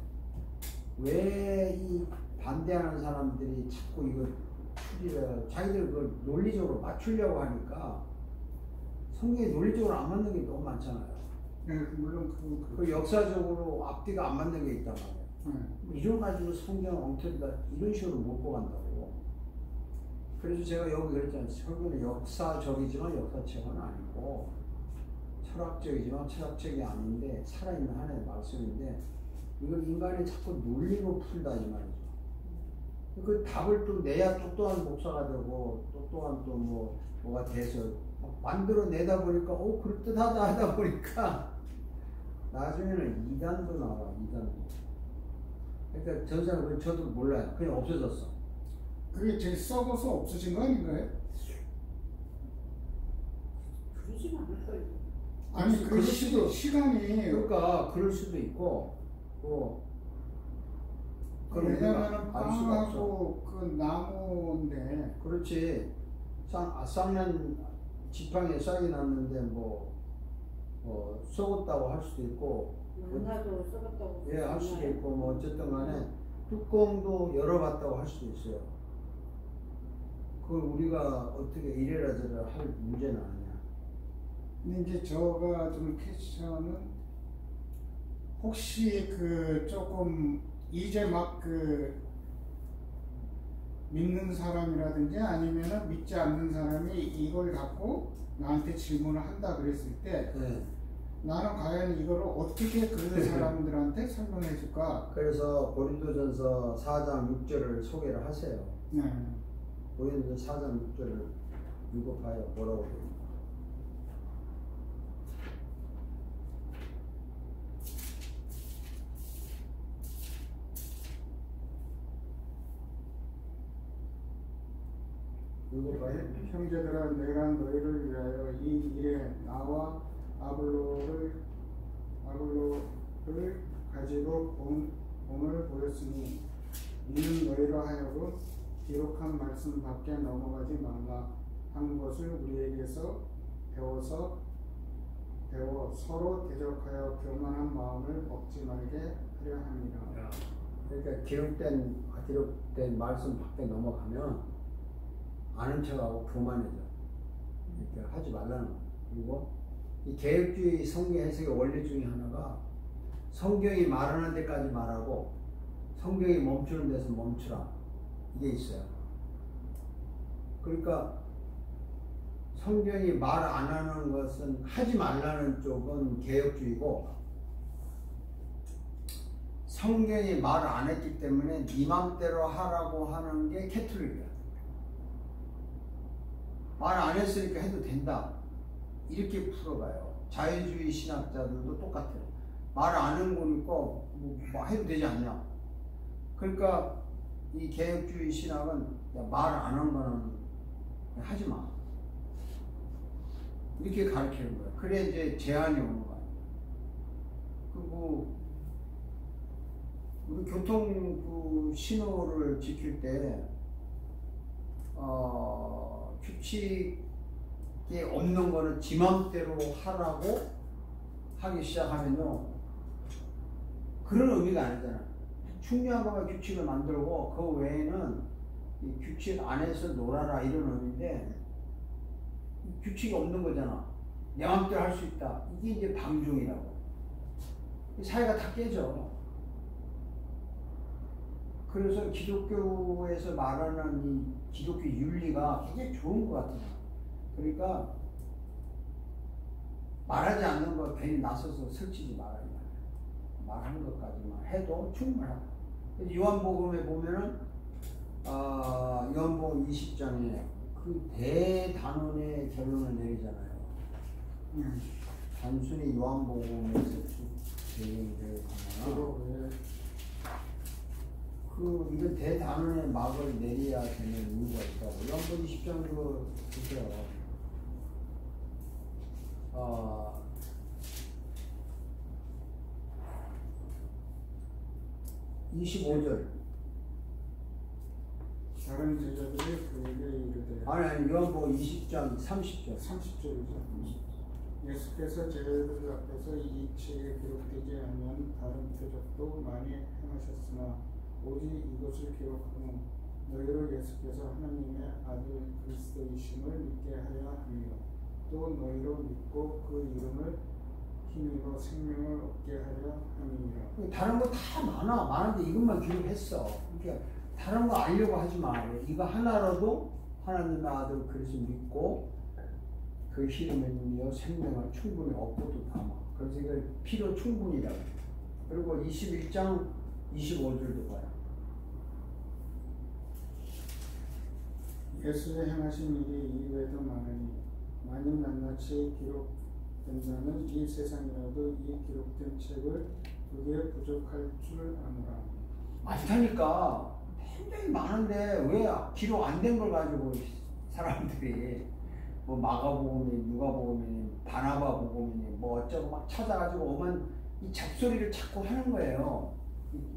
왜 이 반대하는 사람들이 자꾸 이걸 추리를 자기들 그걸 논리적으로 맞추려고 하니까 성경에 논리적으로 안 맞는 게 너무 많잖아요. 네, 물론 그 역사적으로 앞뒤가 안 맞는 게 있단 말이에요. 이런 가지고 성경 엉터리다 이런 식으로 먹고 간다고. 그래서 제가 여기 그랬잖아요. 성경은 역사적이지만 역사책은 아니고 철학적이지만 철학책이 아닌데 살아있는 하나의 말씀인데 이걸 인간이 자꾸 논리로 풀다 이 말이죠. 그 답을 또 내야 똑똑한 목사가 되고 똑똑한 또 뭐가 돼서 만들어 내다 보니까 그럴듯하다 하다 보니까 나중에는 이단도 나와. 이단도. 그러니까 전사는 저도 몰라요. 그냥 없어졌어. 그게 제일 썩어서 없어진 거 아닌가요? 그러진 않을걸요. 아니 그 시간이 그러니까 그럴 수도 있고 왜냐면은 빵하고 그 나무인데 그렇지. 쌍년 지팡이에 싹이 났는데 썩었다고 할 수도 있고 문화도 썩었다고 할 수도 있고 어쨌든 간에 뚜껑도 열어봤다고 할 수도 있어요. 그걸 우리가 어떻게 이래라 저래라 할 문제는 아니야. 근데 이제 저가 좀 퀘스천은 혹시 그 조금 이제 막 그 믿는 사람이라든지 아니면은 믿지 않는 사람이 이걸 갖고 나한테 질문을 한다 그랬을 때 나는 과연 이거를 어떻게 그 사람들한테 설명해 줄까? 그래서 고린도전서 4장 6절을 소개를 하세요. 네. 고린도전서 4장 6절을 읽어봐요. 뭐라고 돼요? 형제들아 내가 너희를 위하여 이 일에 나와 아볼로를 가지고 몸을 보였으니 이는 너희로 하여금 기록한 말씀 밖에 넘어가지 말라 한 것을 우리에게서 배워 서로 대적하여 교만한 마음을 먹지 말게 하려 함이라. 그러니까 기록된 말씀 밖에 넘어가면 아는 척하고 교만해져. 이렇게 하지 말라는 거예요. 그리고 이 개혁주의 성경 해석의 원리 중에 하나가 성경이 말하는 데까지 말하고 성경이 멈추는 데서 멈추라. 이게 있어요. 그러니까 성경이 말 안 하는 것은 하지 말라는 쪽은 개혁주의고 성경이 말을 안 했기 때문에 네 맘대로 하라고 하는 게 캐톨릭이야. 말 안 했으니까 해도 된다. 이렇게 풀어가요. 자유주의 신학자들도 똑같아요. 말 안 한 거니까 뭐 해도 되지 않냐. 그러니까 이 개혁주의 신학은 말 안 한 거는 하지 마. 이렇게 가르치는 거야. 그래 이제 제한이 오는 거야. 그리고 우리 교통 신호를 지킬 때 규칙이 없는 거는 지 맘대로 하라고 하기 시작하면요 그런 의미가 아니잖아. 중요한 것만 규칙을 만들고 그 외에는 이 규칙 안에서 놀아라 이런 의미인데 규칙이 없는 거잖아. 내 마음대로 할 수 있다. 이게 이제 방종이라고. 사회가 다 깨져. 그래서 기독교에서 말하는 이 기독교 윤리가 굉장히 좋은 것 같아요. 그러니까 말하지 않는 거 괜히 나서서 설치지 말아야 돼. 말하는 것까지만 해도 충분하다. 요한복음에 보면은 요한복음 20장에 그 대단원의 결론을 내리잖아요. 단순히 요한복음에서 진행될 거나 이건 대단원의 막을 내려야 되는 이유가 있다고. 요한복음 20장도 보세요. 25절. 다른 제자들이 그에게 이르되 아니 요한복음 20장 30절. 30절이죠. 예수께서 제자들 앞에서 이 책에 기록되지 않은 다른 표적도 많이 행하셨으나 오직 이것을 기록하면 너희로 예수께서 하나님의 아들 그리스도이심을 믿게 하려 함이요 또 너희로 믿고 그 이름을 힘입어 생명을 얻게 하려 함이니라. 다른 거 다 많은데 이것만 기록했어. 그러니까 다른 거 알려고 하지 마. 이거 하나라도 하나님의 아들 그리스도 믿고 그 힘을 믿어 생명을 충분히 얻고도 담아. 그래서 이걸 필요 충분이라고. 그리고 21장 25절도 봐요. 예수의 행하신 일이 이외에도 많으니 만일 낱낱이 기록된다면 이 세상이라도 이 기록된 책을 두개 부족할 줄 아노라. 많다니까. 굉장히 많은데 왜 기록 안 된 걸 가지고 사람들이 뭐 마가복음이 누가복음이 바나바복음이 뭐 어쩌고 막 찾아가지고 오만 이 잡소리를 자꾸 하는 거예요.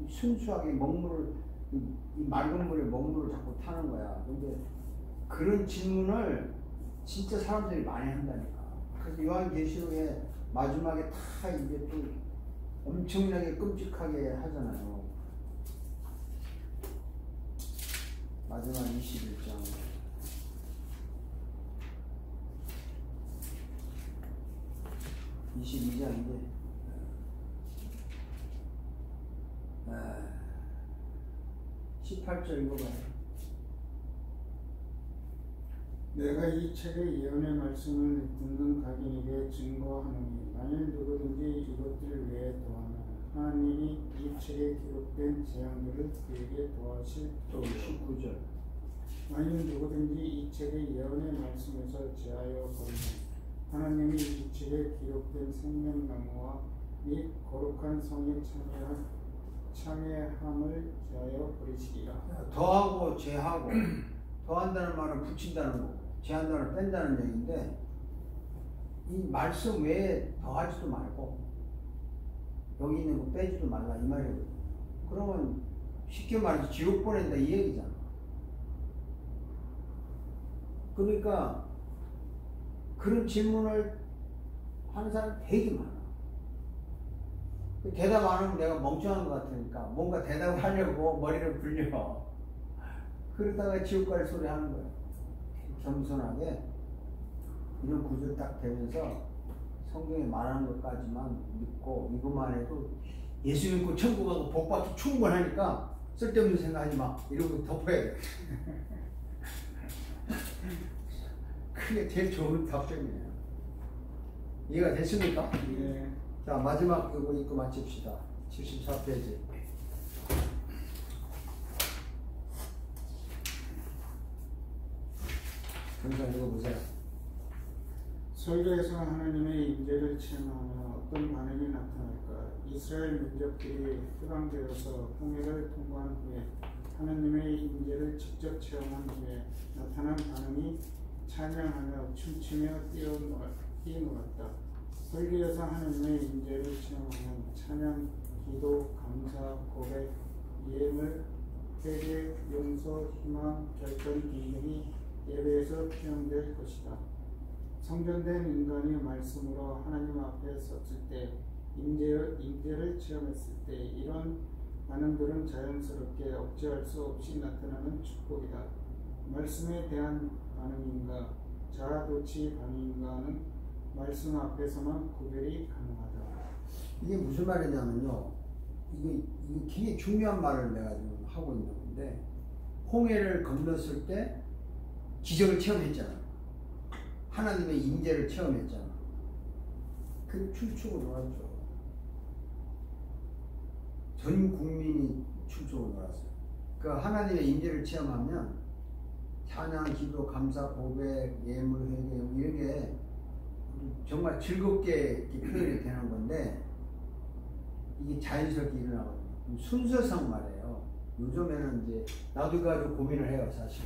순수하게 먹물을 이 맑은 물에 먹물을 자꾸 타는 거야. 근데 그런 질문을 진짜 사람들이 많이 한다니까. 그래서 요한계시록에 마지막에 다 이제 또 엄청나게 끔찍하게 하잖아요. 마지막 21장. (22장인데) 18절 읽어봐요. 내가 이 책의 예언의 말씀을 듣는 각인에게 증거하노니 만일 누구든지 이것들 외에 더하면 하나님이 이 책에 기록된 재앙들을 그에게 더하실 또 19절. 만일 누구든지 이 책의 예언의 말씀에서 제하여 버리면 하나님이 이 책에 기록된 생명나무와 및 거룩한 성에 참여함을 제하여 버리시리라. 더하고 제하고 더한다는 말은 붙인다는 거고 제한다는 뺀다는 얘기인데 이 말씀 외에 더하지도 말고 여기 있는 거 빼지도 말라 이 말이거든요. 그러면 쉽게 말해서 지옥 보낸다 이 얘기잖아. 그러니까 그런 질문을 하는 사람 되게 많아. 대답 안 하면 내가 멍청한 것 같으니까 뭔가 대답하려고 머리를 굴려. 그러다가 지옥 갈 소리 하는 거야. 겸손하게 이런 구조 딱 되면서 성경에 말하는 것까지만 믿고 이것만 해도 예수 믿고 천국 가고 복 받기 충분하니까 쓸데없는 생각하지 마. 이러고 덮어야 돼. 그게 제일 좋은 답변이에요. 이해가 됐습니까? 네. 자, 마지막 이거 읽고 마칩시다. 74페이지. 항상 읽어보세요. 설교에서 하나님의 임재를 체험하며 어떤 반응이 나타날까? 이스라엘 민족들이 해방되어서 홍해를 통과한 후에 하나님의 임재를 직접 체험한 후에 나타난 반응이 찬양하며 춤추며 뛰놀았다. 설교에서 하나님의 임재를 체험하면 찬양, 기도, 감사, 고백, 예물, 회개, 용서, 희망, 결단 등등이 예배에서 표현될 것이다. 성전된 인간이 말씀으로 하나님 앞에 섰을 때 임재를 체험했을 때 이런 반응들은 자연스럽게 억제할 수 없이 나타나는 축복이다. 말씀에 대한 반응인가 자아도취 반응인가는 말씀 앞에서만 구별이 가능하다. 이게 무슨 말이냐면요. 이게 굉장히 중요한 말을 내가 지금 하고 있는 건데, 홍해를 건넜을 때 기적을 체험했잖아. 하나님의 임재를 체험했잖아. 그 춤추고 놀았죠. 전 국민이 춤추고 놀았어요. 그 하나님의 임재를 체험하면 찬양, 기도, 감사, 고백, 예물, 회개 이런 게 정말 즐겁게 이렇게 표현이 되는 건데, 이게 자연스럽게 일어나거든요. 순서상 말이에요. 요즘에는 이제 나도 가지고 고민을 해요, 사실.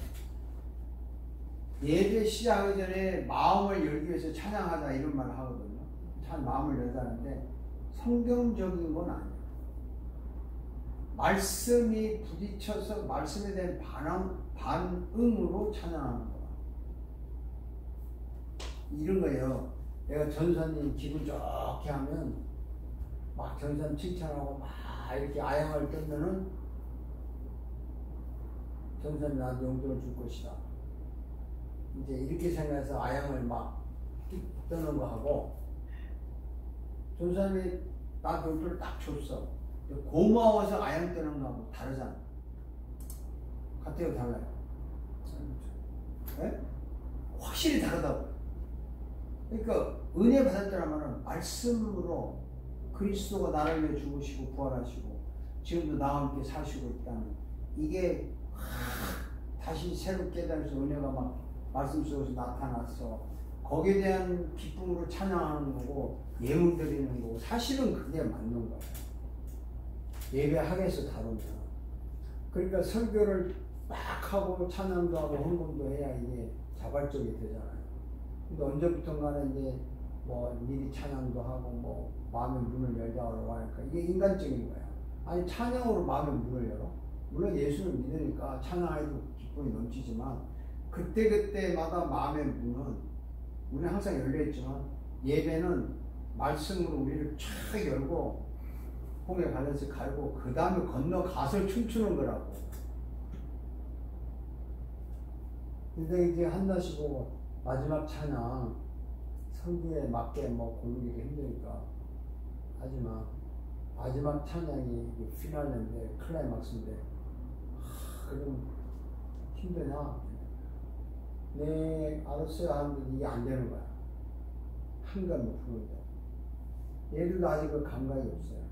예배 시작하기 전에 마음을 열기 위해서 찬양하자 이런 말을 하거든요. 참 마음을 열자는데 성경적인 건 아니에요. 말씀이 부딪혀서 말씀에 대한 반응으로 찬양하는 거야. 이런 거예요. 내가 전사님 기분 좋게 하면 막 전사님 칭찬하고 막 이렇게 아양을 떨면은 전사님 나한테 용돈을 줄 것이다. 이제 이렇게 생각해서 아양을 막 떠는 거 하고, 전사님이 나한테 용돈을 딱 줬어. 고마워서 아양 떠는 거하고 다르잖아. 같아요, 달라요? 네? 확실히 다르다고. 그러니까 은혜 받았다는 말은 말씀으로 그리스도가 나를 위해 죽으시고 부활하시고 지금도 나와 함께 사시고 있다는, 이게 다시 새롭게 깨달아서 은혜가 막 말씀 속에서 나타났어. 거기에 대한 기쁨으로 찬양하는 거고 예물 드리는 거고, 사실은 그게 맞는 거야. 예배학에서 다루면. 그러니까 설교를 딱 하고 찬양도 하고 헌금도 해야 이게 자발적이 되잖아요. 근데 언제부턴가는 이제 뭐 미리 찬양도 하고 뭐 마음의 문을 열자고 하니까 이게 인간적인 거야. 아니 찬양으로 마음의 문을 열어? 물론 예수를 믿으니까 찬양해도 기쁨이 넘치지만 그때그때마다 마음의 문은 우리는 항상 열려있지만, 예배는 말씀으로 우리를 쫙 열고 홍해 발렛을 갈고 그 다음에 건너가서 춤추는 거라고. 근데 이제 한나시고 마지막 찬양 성경에 맞게 뭐 고르기가 힘드니까 하지만 마지막 찬양이 피날레인데 클라이막스인데 그럼 힘드냐? 네 알았어요 하는데 이게 안 되는 거야. 한감 못 부르는데 얘들도 아직 그 감각이 없어요.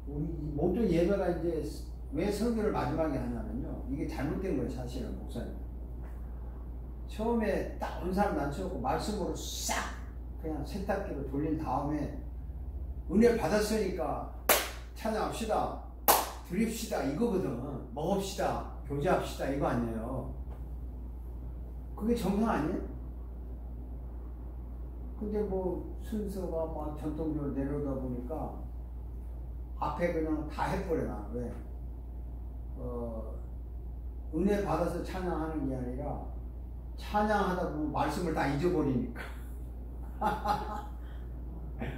우리 모든 예배가 이제 왜 설교를 마지막에 하냐면요, 이게 잘못된 거예요. 사실은 목사님 처음에 딱 온 사람 낮춰놓고 말씀으로 싹 그냥 세탁기로 돌린 다음에 은혜 받았으니까 찬양합시다, 드립시다 이거거든. 먹읍시다, 교제합시다 이거 아니에요. 그게 정상 아니에요? 근데 뭐 순서가 막 전통적으로 내려오다 보니까 앞에 그냥 다 해버려. 나 왜? 은혜 받아서 찬양하는 게 아니라 찬양하다 보면 말씀을 다 잊어버리니까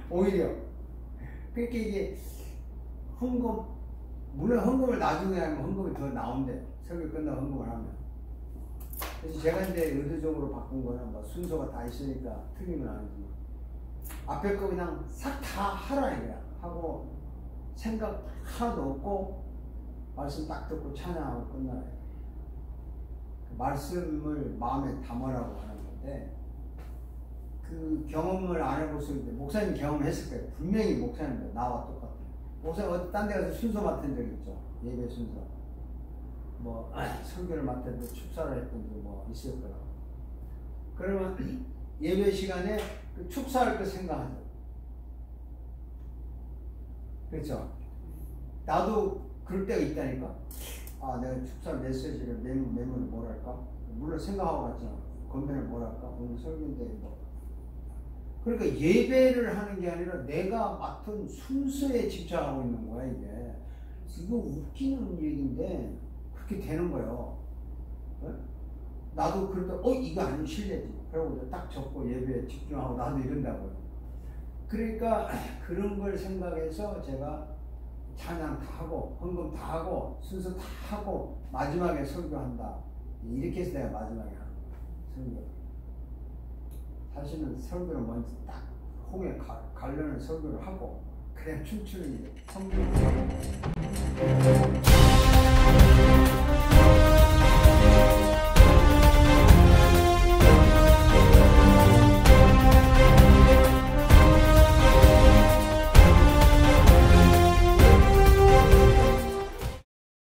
오히려. 그러니까 이게 헌금, 물론 헌금을 나중에 하면 헌금이 더 나온대. 설교 끝나고 헌금을 하면. 그래서 제가 이제 의도적으로 바꾼 거는 뭐 순서가 다 있으니까 틀리면 아니지만 앞에 거 그냥 싹 다 하라 이거야. 하고 생각 하나도 없고 말씀 딱 듣고 찬양하고 끝나라. 그 말씀을 마음에 담으라고 하는 건데, 그 경험을 안 해보실 때 목사님 경험했을 거예요. 분명히 목사님도 나와 똑같아요. 목사님 어디 딴 데 가서 순서 맡은 적 있죠. 예배 순서. 뭐 설교를 맡았는데 축사를 했던지 뭐 있을 거라고. 그러면 예배 시간에 그 축사할 거 생각하죠. 그렇죠? 나도 그럴 때가 있다니까. 아, 내가 축사를 메시지를 메모를 뭐랄까? 물론 생각하고 갔잖아. 건배를 뭐랄까? 오늘 설교인데 뭐. 그러니까 예배를 하는 게 아니라 내가 맡은 순서에 집중하고 있는 거야 이게. 이거 웃기는 얘기인데 그렇게 되는 거예요. 네? 나도 그럴 때 이거 아니면 실례지. 그러고 딱 적고 예배에 집중하고 나도 이런다고요. 그러니까 그런 걸 생각해서 제가 찬양 다 하고 헌금 다 하고 순서 다 하고 마지막에 설교한다. 이렇게 해서 내가 마지막에 하는 거예요. 설교. 사실은 설교를 먼저 딱 홍에 가려는 설교를 하고 그냥 춤추는 일이에요. 성경을 하고